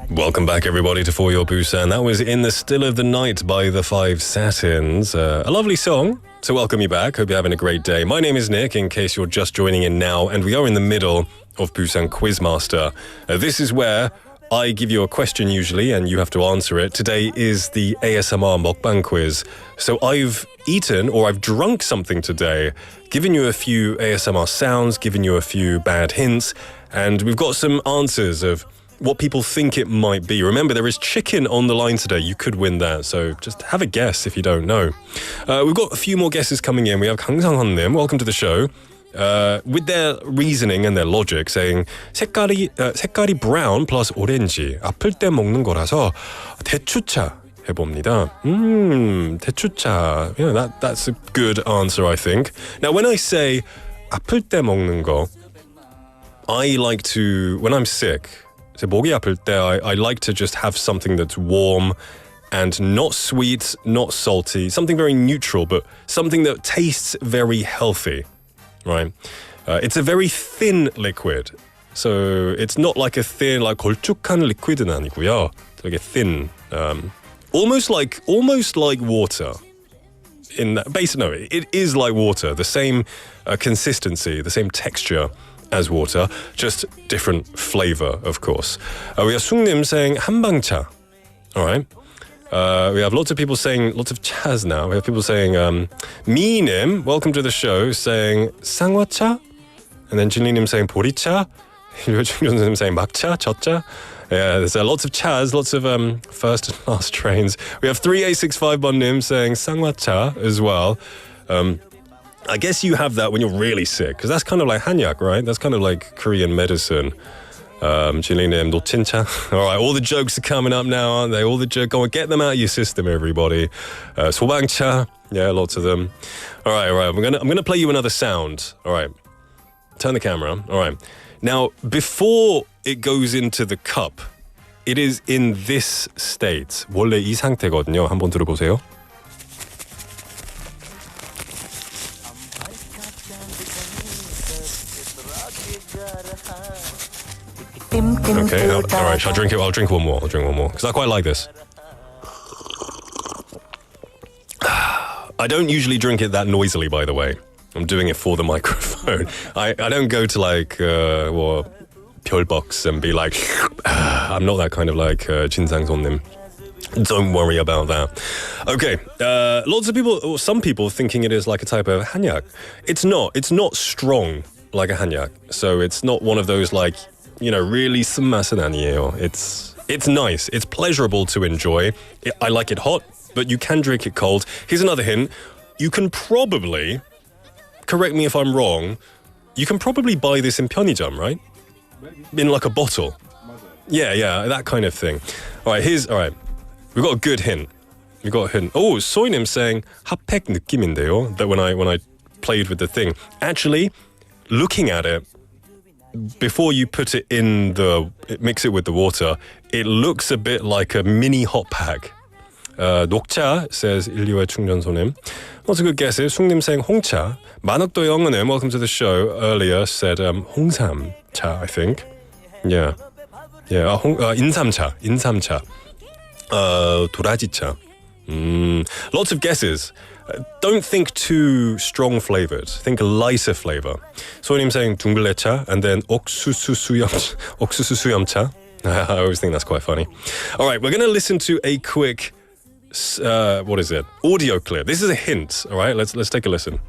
Welcome back, everybody, to For Your Busan. That was In the Still of the Night by the Five Satins. A lovely song to welcome you back. Hope you're having a great day. My name is Nick, in case you're just joining in now, and we are in the middle of Busan Quiz Master. This is where I give you a question usually, and you have to answer it. Today is the ASMR mukbang quiz. So I've eaten or I've drunk something today, given you a few ASMR sounds, given you a few bad hints, and we've got some answers of what people think it might be. Remember, there is chicken on the line today. You could win that, so just have a guess if you don't know. We've got a few more guesses coming in. We have Kang Sang-hun-nim, welcome to the show. With their reasoning and their logic, saying 색깔이 brown plus orange 아플 때 먹는 거라서 대추차 해봅니다. 대추차. Yeah, that's a good answer, I think. Now, when I say 아플 때 먹는 거, I like to, when I'm sick, so 목이 아플 때, I like to just have something that's warm and not sweet, not salty, something very neutral, but something that tastes very healthy. Right, it's a very thin liquid, so it's not like a thin, like 걸쭉한 liquid은 아니고요. Like a thin, almost like water. In that base, no, it is like water. The same consistency, the same texture as water, just different flavor, of course. We have Sungnim saying 한방차. All right. We have lots of people saying lots of chas now. We have people saying Minim, welcome to the show, saying 쌍화차, and then Jinlinim saying 보리차, Ryojung saying 막차, 젖차. Yeah, there's lots of chas, lots of first and last trains. We have 3865번님 saying 쌍화차 as well. I guess you have that when you're really sick, because that's kind of like 한약, right? That's kind of like Korean medicine. Jillian 노친차. All right, all the jokes are coming up now, aren't they? All the jokes. Go on, get them out of your system, everybody. 소방차. Yeah, lots of them. All right. I'm gonna play you another sound. All right. Turn the camera. All right. Now, before it goes into the cup, it is in this state. 원래 이 상태거든요. 한번 들어보세요. Okay, all right, I'll drink one more, because I quite like this. I don't usually drink it that noisily, by the way. I'm doing it for the microphone. I don't go to like, 별box and be like, I'm not that kind of like 진상손님. Don't worry about that. Okay, lots of people, or some people thinking it is like a type of 한약. It's not strong like a 한약. So it's not one of those like, really 쓴맛은 아니에요. It's nice. It's pleasurable to enjoy. I like it hot, but you can drink it cold. Here's another hint. You can probably, correct me if I'm wrong, you can probably buy this in 편의점, right? In like a bottle. Yeah, that kind of thing. All right, we've got a good hint. Oh, Soinim saying 핫팩 느낌인데요. That when I played with the thing. Actually, looking at it, before you put it in mix it with the water, it looks a bit like a mini hot pack. 녹차 says 125의 충전소님. Lots of good guesses. 숭님 saying 홍차. 만학도 영은님, welcome to the show, earlier said 홍삼차, I think. Yeah. 인삼차. 도라지차. Lots of guesses. Don't think too strong flavored. Think lighter flavor. 소님 saying 둥글레차 and then 옥수수 수염차. I always think that's quite funny. All right, we're going to listen to a quick what is it? Audio clip. This is a hint. All right, let's take a listen.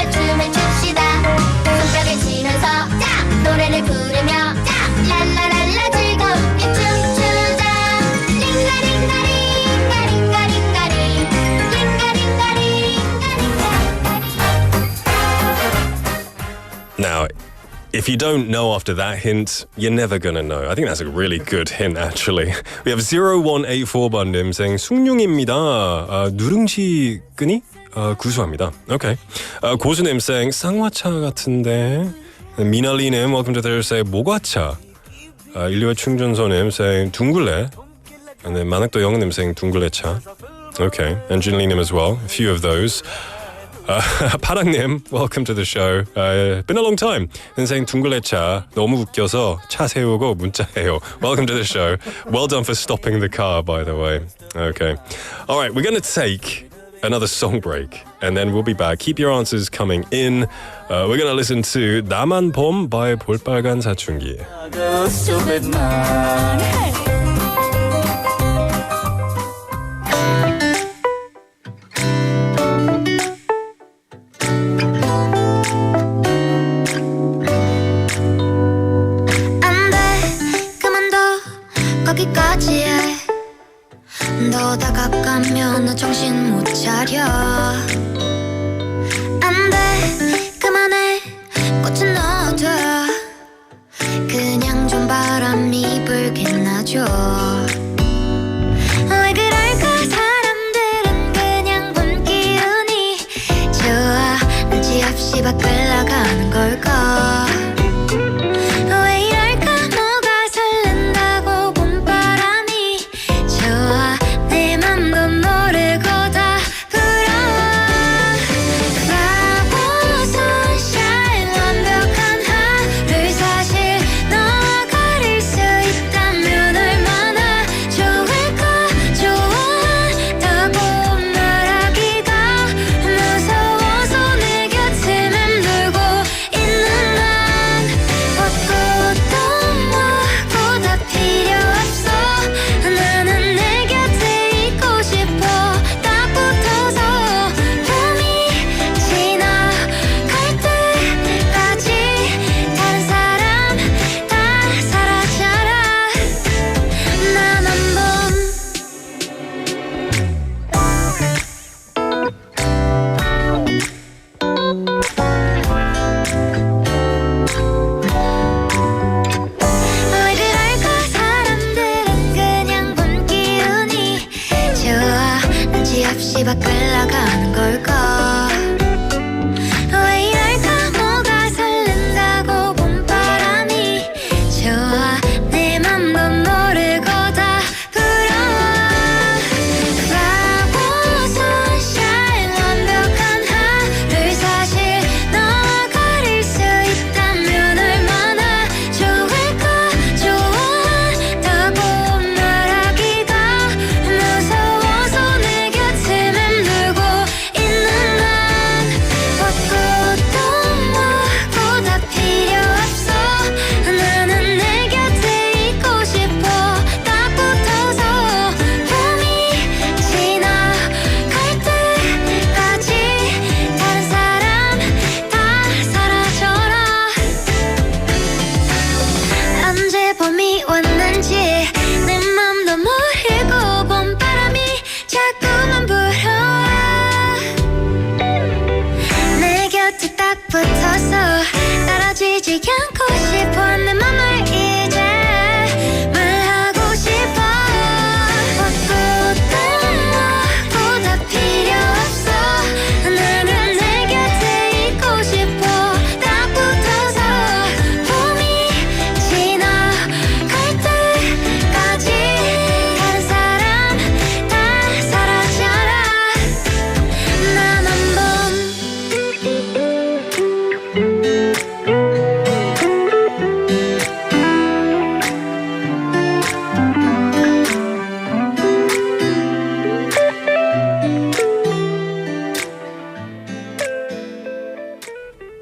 춤을 춥시다. 손뼉을 치면서 짝! 노래를 부르며 짝! 랄라랄라 즐거운 If you don't know after that hint, you're never gonna know. I think that's a really good hint, actually. We have 0184번님 saying 숭늉입니다. 누룽지 끈이 구수합니다. Okay. 고수님 saying 쌍화차 같은데. 미나리님 welcome to Thursday 모과차. 125 충전소님 saying 둥글레. And then 만학도 영님 saying 둥글레차. Okay. And 진리님 as well. A few of those. 파랑님, welcome to the show. Been a long time. And saying 둥글레차 너무 웃겨서 차 세우고 문자해요. Welcome to the show. Well done for stopping the car, by the way. Okay. All right, we're going to take another song break, and then we'll be back. Keep your answers coming in. We're going to listen to 나만 봄 by 볼빨간 사춘기. 거기까지 해. 너 다가가면 나 정신 못 차려. 안돼 그만해 꽃은 넣어둬. 그냥 좀 바람이 불긴 하죠. 왜 그럴까 사람들은 그냥 본 기운이 좋아. 눈치 없이 밖을 나가는 걸까.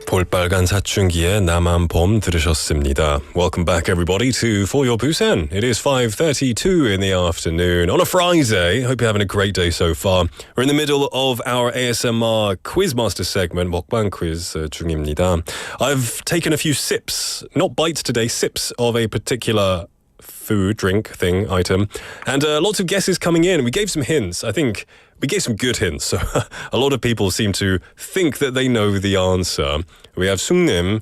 볼빨간 사춘기의 나만 봄 들으셨습니다. Welcome back everybody to For Your Busan. It is 5:32 in the afternoon on a Friday. Hope you're having a great day so far. We're in the middle of our ASMR Quiz Master segment, mukbang quiz 중입니다. I've taken a few sips, not bites today, sips of a particular food, drink, thing, item. And lots of guesses coming in. We gave some hints. I think we gave some good hints. So a lot of people seem to think that they know the answer. We have Sungnim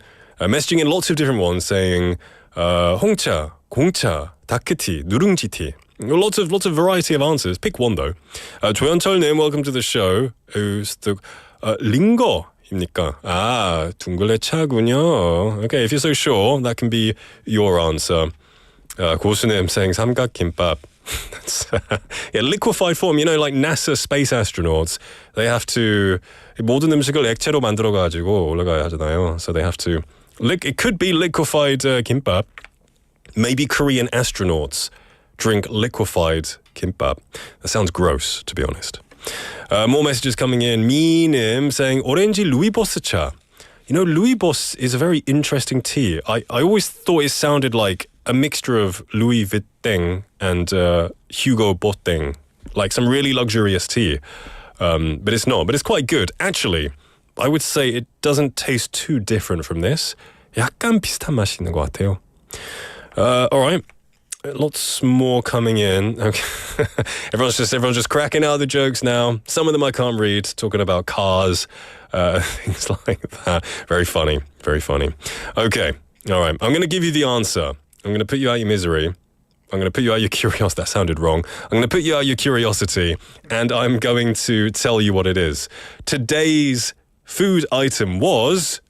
messaging in lots of different ones saying 홍차, 공차, 다크티, 누룽지티. Lots of variety of answers. Pick one though. 조현철님, welcome to the show. Who's the 링거입니까? 아, 둥글레차군요. Okay, if you're so sure, that can be your answer. 고수님 saying 삼각김밥. That's liquefied form. You know, like NASA space astronauts, they have to 모든 음식을 액체로 만들어가지고 올라가야 하잖아요. So they have to. It could be liquefied kimbap. Maybe Korean astronauts drink liquefied kimbap. That sounds gross, to be honest. More messages coming in. 미님 saying 오렌지 루이보스 차. You know, Luibos is a very interesting tea. I always thought it sounded like a mixture of Louis Vuitton and Hugo Boss, like some really luxurious tea. But it's not. But it's quite good. Actually, I would say it doesn't taste too different from this. 약간 비슷한 맛이 있는 것 같아요. All right. Lots more coming in. Okay. everyone's just cracking out the jokes now. Some of them I can't read. Talking about cars, things like that. Very funny. Very funny. Okay. All right. I'm going to give you the answer. I'm going to put you out your misery. I'm going to put you out your curiosity. That sounded wrong. I'm going to put you out your curiosity, and I'm going to tell you what it is. Today's food item was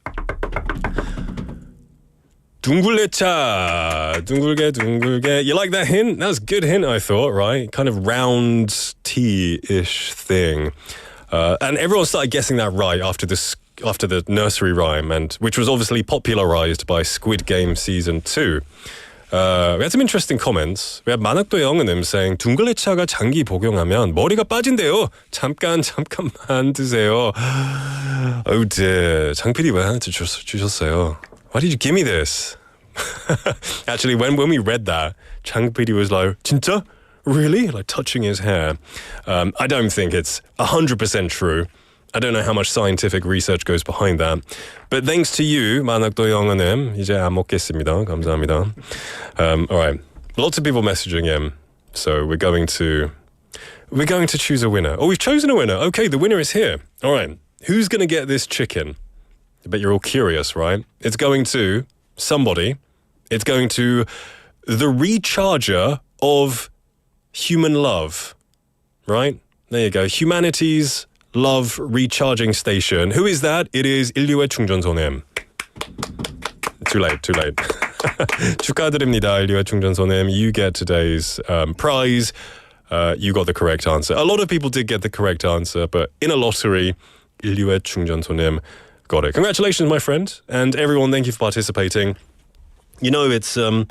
둥글레차. 둥글게. You like that hint? That was a good hint, I thought, right? Kind of round tea-ish thing. And everyone started guessing that right after the nursery rhyme, and which was obviously popularized by Squid Game Season 2. We had some interesting comments. We had 만학도 영은님 saying 둥글레차가 장기 복용하면 머리가 빠진대요. 잠깐만 드세요. Oh dear. 장PD 왜 하나 주셨어요? Why did you give me this? Actually, when we read that, 장PD was like, 진짜? Really? Like touching his hair. I don't think it's 100% true. I don't know how much scientific research goes behind that. But thanks to you, 만학도 영어님, 이제 안 먹겠습니다. 감사합니다. All right. Lots of people messaging in. So we're going to choose a winner. Oh, we've chosen a winner. Okay, the winner is here. All right. Who's going to get this chicken? I bet you're all curious, right? It's going to somebody. It's going to the recharger of human love. Right? There you go. Humanity's Love Recharging Station. Who is that? It is 인류의 충전소님. Too late. 축하드립니다, 인류의 충전소님. You get today's prize. You got the correct answer. A lot of people did get the correct answer, but in a lottery, 인류의 충전소님 got it. Congratulations, my friend. And everyone, thank you for participating. You know, it's a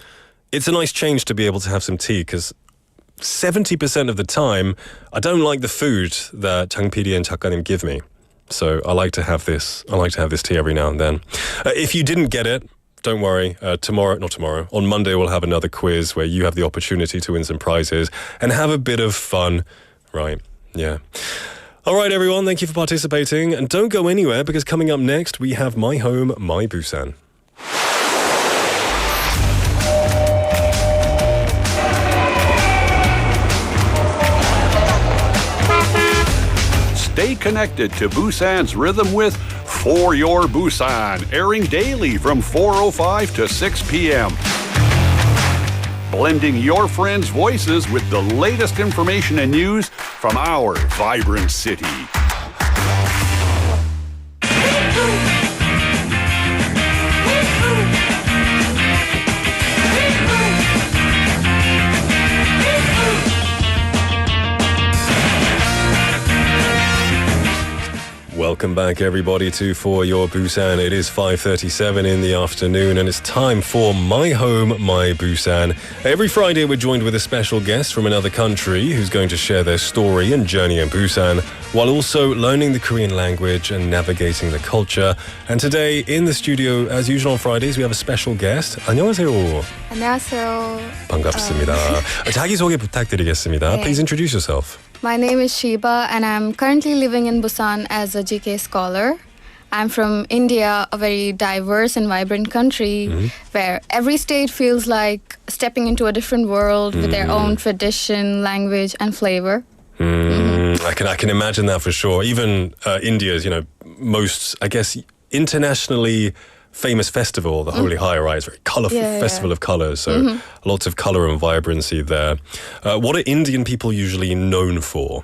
nice change to be able to have some tea, because 70% of the time, I don't like the food that 장PD and 작가님 give me. So I like to have this tea every now and then. If you didn't get it, don't worry. On Monday we'll have another quiz where you have the opportunity to win some prizes and have a bit of fun. Right, yeah. All right, everyone, thank you for participating. And don't go anywhere, because coming up next, we have My Home, My Busan. Stay connected to Busan's rhythm with For Your Busan, airing daily from 4:05 to 6 p.m. Blending your friends' voices with the latest information and news from our vibrant city. Welcome back, everybody, to For Your Busan. It is 5:37 in the afternoon, and it's time for My Home, My Busan. Every Friday, we're joined with a special guest from another country who's going to share their story and journey in Busan, while also learning the Korean language and navigating the culture. And today, in the studio, as usual on Fridays, we have a special guest. 안녕하세요. 안녕하세요. 반갑습니다. 자기소개 부탁드리겠습니다. 네. Please introduce yourself. My name is Sheeba, and I'm currently living in Busan as a GK scholar. I'm from India, a very diverse and vibrant country where every state feels like stepping into a different world with their own tradition, language, and flavor. I can imagine that for sure. Even India's, most, I guess, internationally famous festival, the Holy High Rise, very colourful festival of colours. So lots of colour and vibrancy there. What are Indian people usually known for?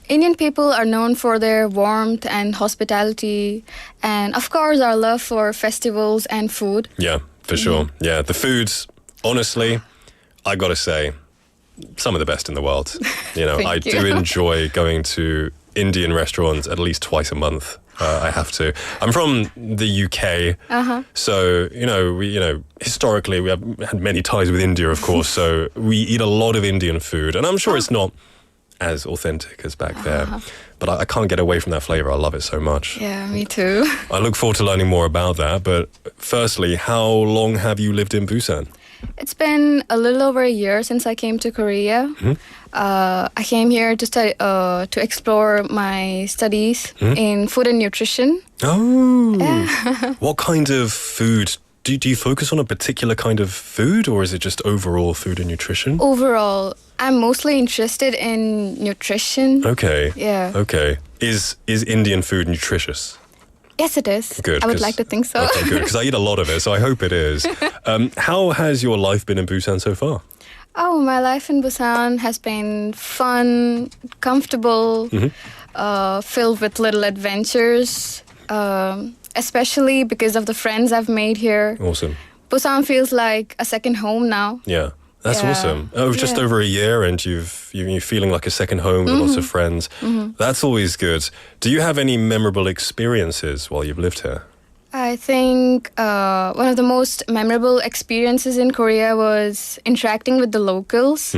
Indian people are known for their warmth and hospitality, and of course our love for festivals and food. Yeah, for sure. Yeah, the food's, honestly, I gotta say, some of the best in the world. You know, I do enjoy going to Indian restaurants at least twice a month. I have to. I'm from the UK, so historically we have had many ties with India, of course. So we eat a lot of Indian food, and I'm sure it's not as authentic as back there, but I can't get away from that flavor. I love it so much. Yeah, me too. I look forward to learning more about that. But firstly, how long have you lived in Busan? It's been a little over a year since I came to Korea. I came here to study, to explore my studies in food and nutrition. Oh, what kind of food? Do you focus on a particular kind of food, or is it just overall food and nutrition? Overall, I'm mostly interested in nutrition. Okay. Yeah. Okay. Is Indian food nutritious? Yes, it is. Good. I would like to think so. Okay, good. Because I eat a lot of it, so I hope it is. How has your life been in Busan so far? Oh, my life in Busan has been fun, comfortable, filled with little adventures, especially because of the friends I've made here. Awesome. Busan feels like a second home now. Yeah. That's awesome. Oh, just over a year and you're feeling like a second home with lots of friends. That's always good. Do you have any memorable experiences while you've lived here? I think one of the most memorable experiences in Korea was interacting with the locals,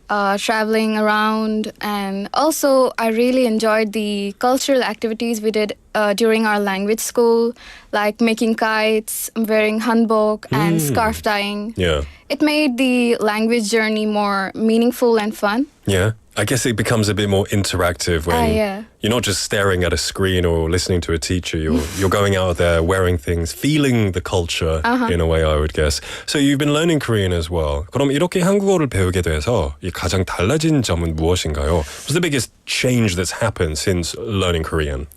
traveling around, and also I really enjoyed the cultural activities we did during our language school, like making kites, wearing hanbok, and scarf dyeing. Yeah. It made the language journey more meaningful and fun. Yeah. I guess it becomes a bit more interactive when yeah. you're not just staring at a screen or listening to a teacher. You're going out there wearing things, feeling the culture in a way, I would guess. So you've been learning Korean as well. 그럼 이렇게 한국어를 배우게 돼서 이 가장 달라진 점은 무엇인가요? What's the biggest change that's happened since learning Korean?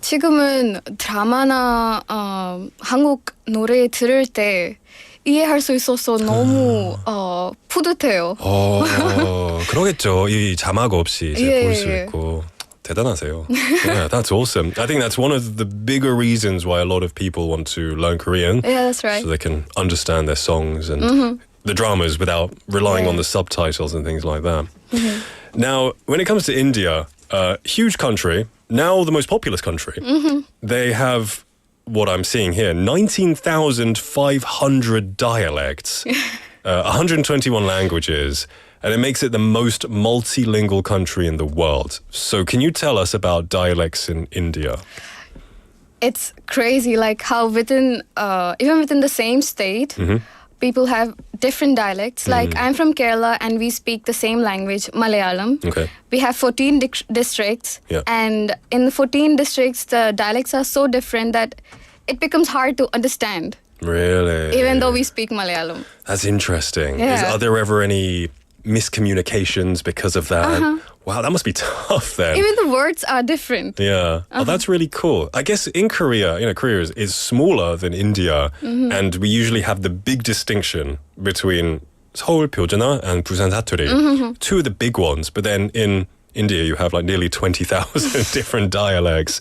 지금은 드라마나 한국 노래 들을 때 이해할 수 있어서 너무 뿌듯해요. 그러겠죠. 이 자막 없이 이제 볼 수 있고. 대단하세요. Yeah, that's awesome. I think that's one of the bigger reasons why a lot of people want to learn Korean. Yeah, that's right. So they can understand their songs and the dramas without relying on the subtitles and things like that. Now, when it comes to India, huge country, now the most populous country, they have what I'm seeing here, 19,500 dialects, 121 languages, and it makes it the most multilingual country in the world. So can you tell us about dialects in India? It's crazy, like how within, even within the same state, people have different dialects. Like I'm from Kerala and we speak the same language, Malayalam. Okay. We have 14 districts, and in the 14 districts, the dialects are so different that it becomes hard to understand. Really? Even though we speak Malayalam. That's interesting. Yeah. Are there ever any miscommunications because of that? Wow, that must be tough then. Even the words are different. Yeah. Oh, that's really cool. I guess in Korea, Korea is smaller than India, and we usually have the big distinction between 서울 표준어 and Busan 사투리, two of the big ones. But then in India, you have like nearly 20,000 different dialects.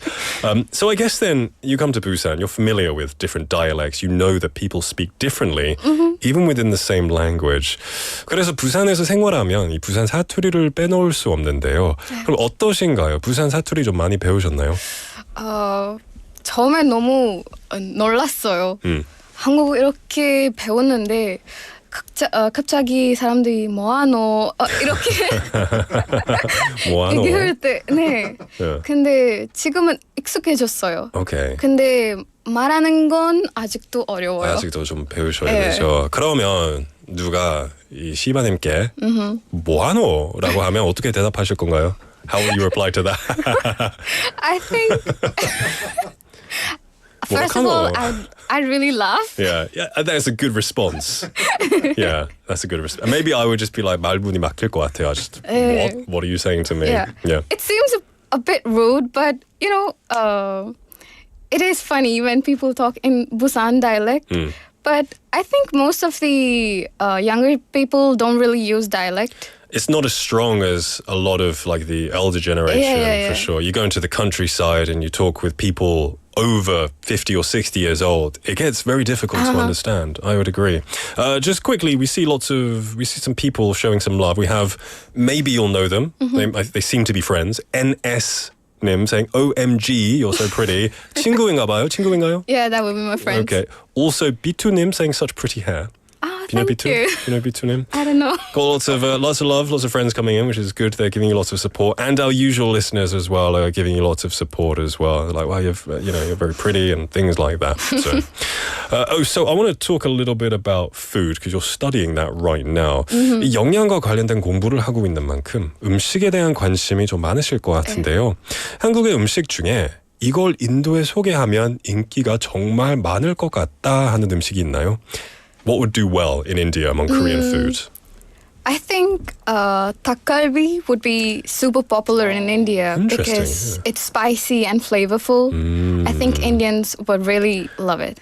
So I guess then you come to Busan, you're familiar with different dialects. You know that people speak differently, even within the same language. 그래서 부산에서 생활하면 이 부산 사투리를 빼놓을 수 없는데요. 그럼 어떠신가요? 부산 사투리 좀 많이 배우셨나요? 처음에 너무 놀랐어요. 한국어 이렇게 배웠는데 갑자기 사람들이 뭐하노 이렇게 뭐하노? 얘기할 때 네. 근데 지금은 익숙해졌어요. 오케이. 근데 말하는 건 아직도 어려워요. 아직도 좀 배우셔야 되죠. 그러면 누가 이 시바님께 뭐하노라고 하면 어떻게 대답하실 건가요? How will you reply to that? I think first of all, I really laugh. Yeah, that's a good response. Yeah, that's a good response. Maybe I would just be like, 말문이 막힐 것 같아요. Just, what are you saying to me? Yeah. It seems a bit rude, but, it is funny when people talk in Busan dialect. But I think most of the younger people don't really use dialect. It's not as strong as a lot of like the elder generation, for sure. You go into the countryside and you talk with people over 50 or 60 years old. It gets very difficult to understand. I would agree. Just quickly, we see some people showing some love. We have, maybe you'll know them. They seem to be friends. NS 님 saying, OMG, you're so pretty. 친구인가 봐요? 친구인가요? Yeah, that would be my friend. Okay. Also, B2님 saying such pretty hair. You know B2? You know B2님? I don't know. Got lots of love, lots of friends coming in, which is good. They're giving you lots of support, and our usual listeners as well are giving you lots of support as well. They're like, well, you're very pretty and things like that. So, so I want to talk a little bit about food because you're studying that right now. 이 영양과 관련된 공부를 하고 있는 만큼 음식에 대한 관심이 좀 많으실 것 같은데요. 한국의 음식 중에 이걸 인도에 소개하면 인기가 정말 많을 것 같다 하는 음식이 있나요? What would do well in India among Korean food? I think takkalbi would be super popular in India because it's spicy and flavorful. I think Indians would really love it.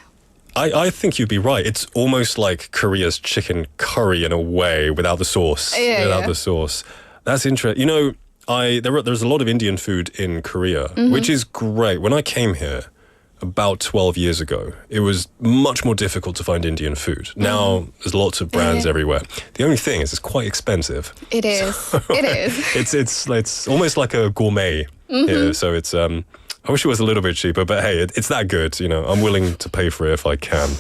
I think you'd be right. It's almost like Korea's chicken curry in a way without the sauce. The sauce. That's interesting. You know, there's a lot of Indian food in Korea, which is great. When I came here about 12 years ago, it was much more difficult to find Indian food. Now there's lots of brands everywhere. The only thing is it's quite expensive. It is. It is. It's almost like a gourmet here. So it's I wish it was a little bit cheaper, but hey, it's that good. You know, I'm willing to pay for it if I can.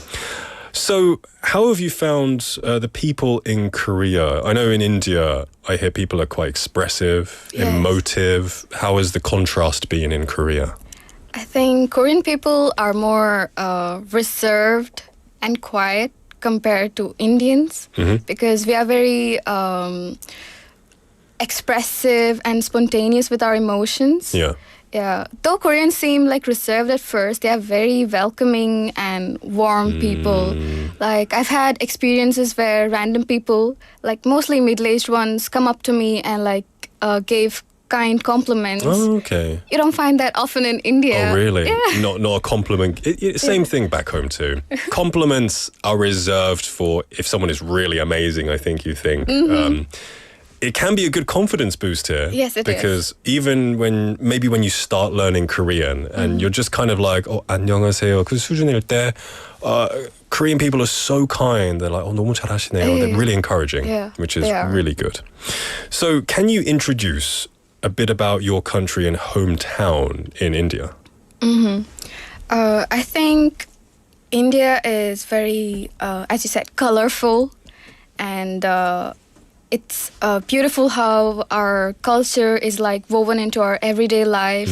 So how have you found the people in Korea? I know in India, I hear people are quite expressive, emotive. How has the contrast been in Korea? I think Korean people are more reserved and quiet compared to Indians because we are very expressive and spontaneous with our emotions. Yeah. Though Koreans seem like reserved at first, they are very welcoming and warm people. Like I've had experiences where random people, like mostly middle-aged ones, come up to me and like gave kind compliments. Oh, okay. You don't find that often in India. Oh, really? Yeah. Not a compliment. Same thing back home too. Compliments are reserved for if someone is really amazing, I think you think. It can be a good confidence boost here. Yes, it is. Because even when you start learning Korean and you're just kind of like, 안녕하세요. 그 수준일 때 Korean people are so kind. They're like, 너무 잘하시네요. They're really encouraging, which is really good. So can you introduce a bit about your country and hometown in India? I think India is very, as you said, colorful, and it's beautiful how our culture is like woven into our everyday life.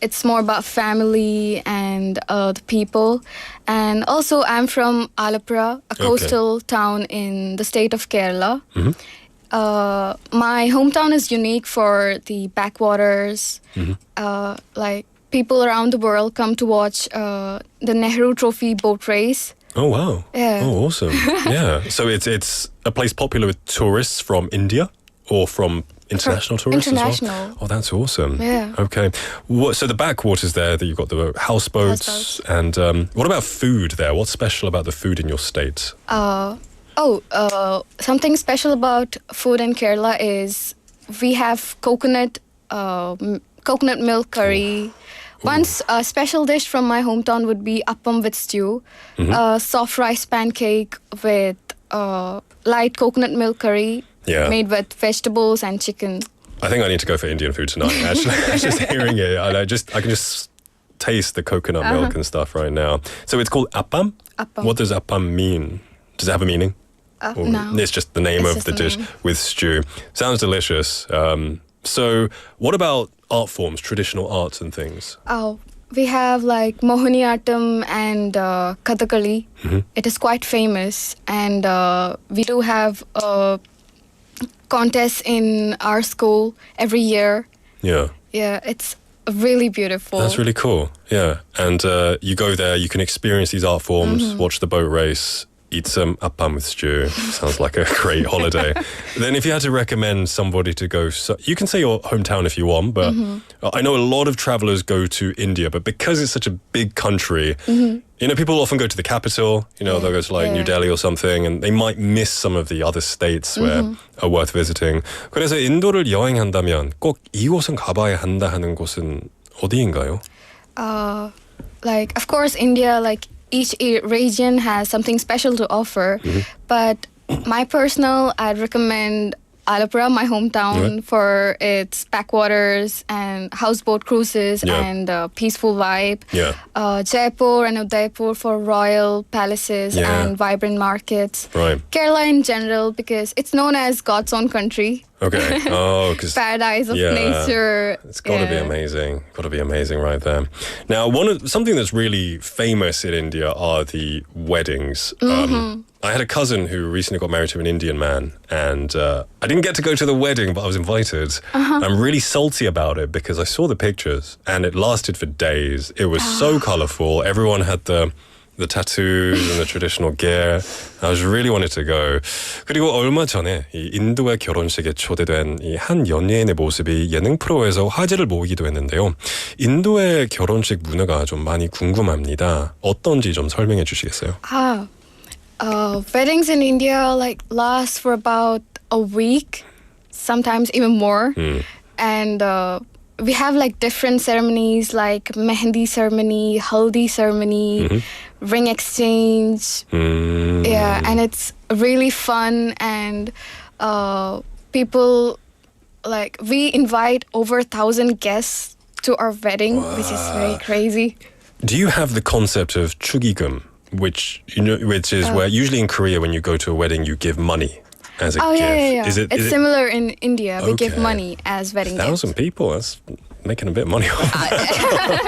It's more about family and the people. And also, I'm from Alapura, a coastal town in the state of Kerala. My hometown is unique for the backwaters. Like people around the world come to watch the Nehru Trophy boat race. Oh wow! Yeah. Oh, awesome! Yeah. So it's a place popular with tourists from India or from international tourists international. as well. Oh, that's awesome. Yeah. Okay. So the backwaters there, that you've got the houseboats, and what about food there? What's special about the food in your state? Something special about food in Kerala is we have coconut milk curry. Once a special dish from my hometown would be appam with stew, soft rice pancake with light coconut milk curry made with vegetables and chicken. I think I need to go for Indian food tonight. Actually, just hearing it, I can just taste the coconut milk and stuff right now. So it's called appam. Appam. What does appam mean? Does it have a meaning? No. It's just the name of the dish with stew. Sounds delicious. So what about art forms, traditional arts and things? We have like Mohiniyattam and Kathakali. It is quite famous, and we do have contests in our school every year. Yeah, it's really beautiful. That's really cool. Yeah, and you go there, you can experience these art forms, watch the boat race. eat some appam with stew. Sounds like a great holiday. Then if you had to recommend somebody to go, you can say your hometown if you want, but I know a lot of travelers go to India, but because it's such a big country, people often go to the capital, they'll go to like New Delhi or something, and they might miss some of the other states where are worth visiting. 그래서 인도를 여행한다면 꼭 이곳은 가봐야 한다 하는 곳은 어디인가요? Of course, India, each region has something special to offer, but my personal, I'd recommend Alapura, my hometown, for its backwaters and houseboat cruises and peaceful vibe. Jaipur and Udaipur for royal palaces and vibrant markets. Right. Kerala in general, because it's known as God's own country. Okay. Oh, because paradise of nature. It's got to be amazing. Got to be amazing right there. Now, something that's really famous in India are the weddings. I had a cousin who recently got married to an Indian man, and I didn't get to go to the wedding, but I was invited. I'm really salty about it because I saw the pictures, and it lasted for days. It was so colorful. Everyone had the tattoos and the traditional gear. I was really wanted to go. 그리고 얼마 전에 이 인도의 결혼식에 초대된 이 한 연예인의 모습이 예능 프로에서 화제를 모으기도 했는데요. 인도의 결혼식 문화가 좀 많이 궁금합니다. 어떤지 좀 설명해 주시겠어요? Weddings in India last for about a week, sometimes even more. And we have different ceremonies like mehendi ceremony, haldi ceremony, ring exchange. Yeah, and it's really fun, and people we invite over 1,000 guests to our wedding, which is very crazy. Do you have the concept of 축의금, which is where usually in Korea when you go to a wedding you give money as a gift? Yeah. Is it similar in India. We give money as wedding gifts. 1,000 people, that's making a bit of money.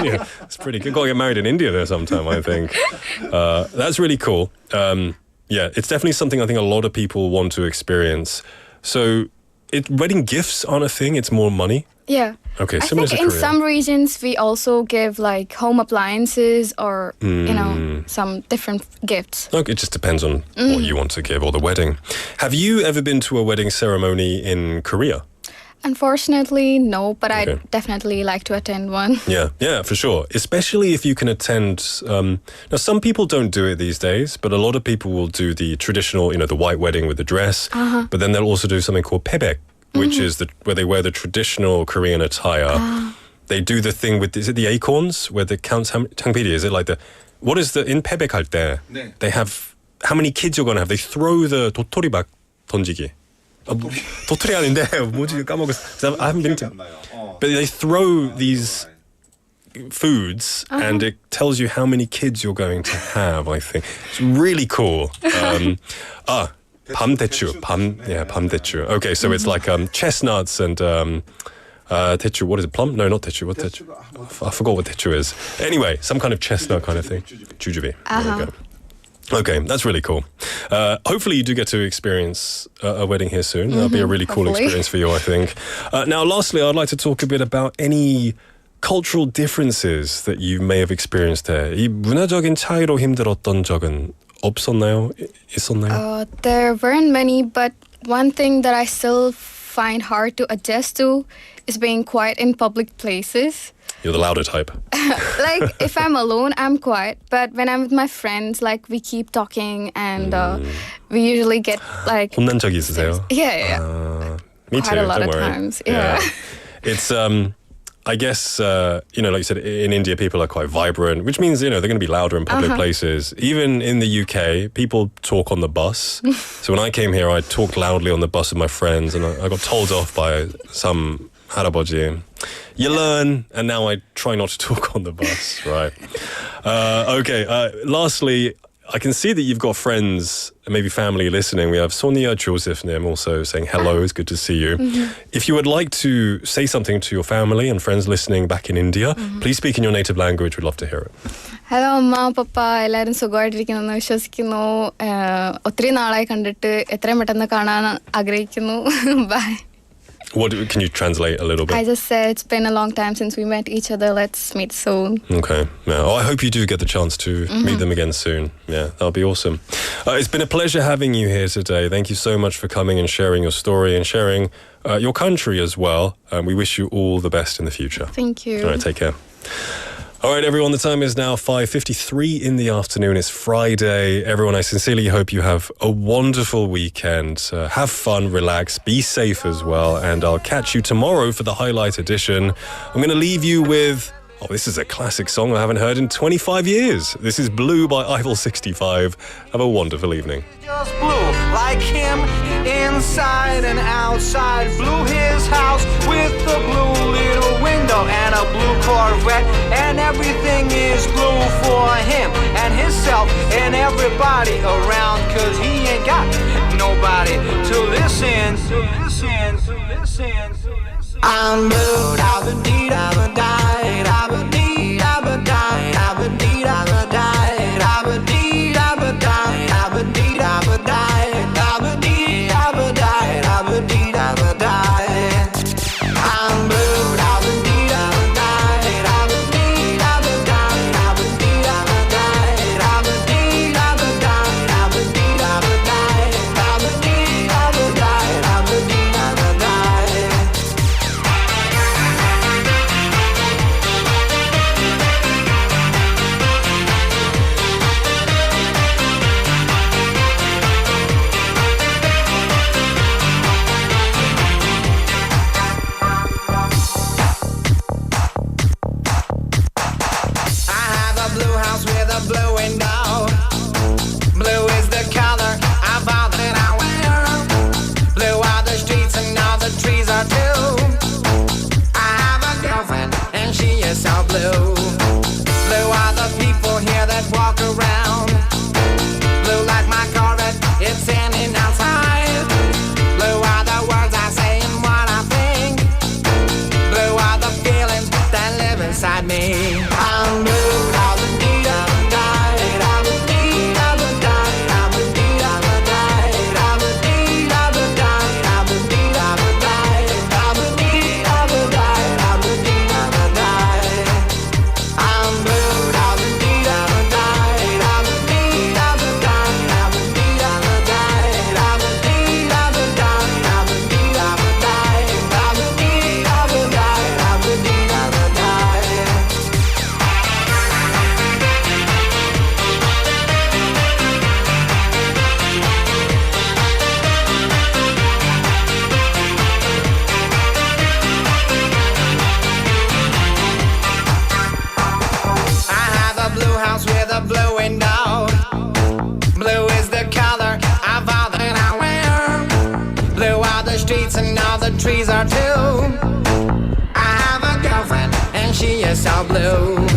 Yeah, it's pretty good. Got to get married in India there sometime, I think. That's really cool. It's definitely something I think a lot of people want to experience. So wedding gifts aren't a thing, it's more money? Yeah. Okay, I similar think to in Korea. some regions we also give home appliances or some different gifts. Okay, it just depends on what you want to give or the wedding. Have you ever been to a wedding ceremony in Korea? Unfortunately, no, but I'd definitely like to attend one. Yeah, for sure. Especially if you can attend. Now, some people don't do it these days, but a lot of people will do the traditional, the white wedding with the dress. But then they'll also do something called pebek, which is where they wear the traditional Korean attire. They do the thing with, is it the acorns? Where the counts, 장PD, is it what is in pebek 할 때, they have, how many kids you're going to have? They throw the 도토리 막 던지기. 도토리 아닌데 뭐지 까먹었어. I haven't been to. But they throw these foods and it tells you how many kids you're going to have, I think. It's really cool. 밤대추. 밤대추. Okay, so it's like chestnuts and 대추. What is it? Plum? No, not 대추. What 대추? I forgot what 대추 is. Anyway, some kind of chestnut kind of thing. 주주비. There we go. Okay, that's really cool. Hopefully you do get to experience a wedding here soon. That'll be a really cool experience for you, I think. Now, lastly, I'd like to talk a bit about any cultural differences that you may have experienced there. 이 문화적인 차이로 힘들었던 적은 없었나요? 있었나요? There weren't many, but one thing that I still find hard to adjust to is being quiet in public places. You're the louder type. If I'm alone, I'm quiet. But when I'm with my friends, we keep talking and we usually get 혼난 적이 있으세요? Yeah. Me quite too, a lot don't of worry. times. Yeah. It's, I guess, like you said, in India, people are quite vibrant, which means, they're going to be louder in public places. Even in the UK, people talk on the bus. So when I came here, I talked loudly on the bus with my friends and I got told off by some 할아버지. You learn, and now I try not to talk on the bus, right? Okay, lastly, I can see that you've got friends, maybe family listening. We have Sonia Joseph Nim also saying hello, it's good to see you. If you would like to say something to your family and friends listening back in India, please speak in your native language, we'd love to hear it. Hello, Amma, Papa, എല്ലാവരും സുഖമായിട്ടിരിക്കുന്നു വിശ്വസിക്കുന്നു ഒത്തിരി നാളായി കണ്ടിട്ട് എത്രയും പെട്ടെന്ന് കാണാൻ ആഗ്രഹിക്കുന്നു by Can you translate a little bit? I just said it's been a long time since we met each other. Let's meet soon. Okay. Yeah. I hope you do get the chance to meet them again soon. Yeah, that'll be awesome. It's been a pleasure having you here today. Thank you so much for coming and sharing your story and sharing your country as well. We wish you all the best in the future. Thank you. All right, take care. All right, everyone, the time is now 5:53 in the afternoon. It's Friday. Everyone, I sincerely hope you have a wonderful weekend. Have fun, relax, be safe as well, and I'll catch you tomorrow for the highlight edition. I'm going to leave you with... Oh, this is a classic song I haven't heard in 25 years. This is Blue by Eiffel 65. Have a wonderful evening. Just blue, like him, inside and outside. Blew his house with a blue little window and a blue Corvette. And everything is blue for him and himself and everybody around. Cause he ain't got nobody to listen. I'm blue, da-ba-dee, da-ba-die, da-ba-dee, da-ba-die, da-ba-dee, da-ba-die, da-ba-dee, da-ba-die, da-ba-dee, da-ba-die, da-ba-dee, da-ba-die, da-ba-dee, da-ba-die. I'm blue, da-ba-dee, da-ba-die, da-ba-dee, da-ba-die, da-ba-dee, da-ba-die, da-ba-dee, da-ba-die, da-ba-dee, da-ba-die, da-ba-dee, da-ba-die, da-ba-dee, da-ba-die. Blue window. Blue is the color of all that I wear. Blue are the streets and all the trees are too. I have a girlfriend and she is so blue. Blue are the people here that walk around. Blue like my Corvette, it's standing outside. Blue are the words I say and what I think. Blue are the feelings that live inside me. I'm blue. Trees are too. I have a girlfriend and she is so blue.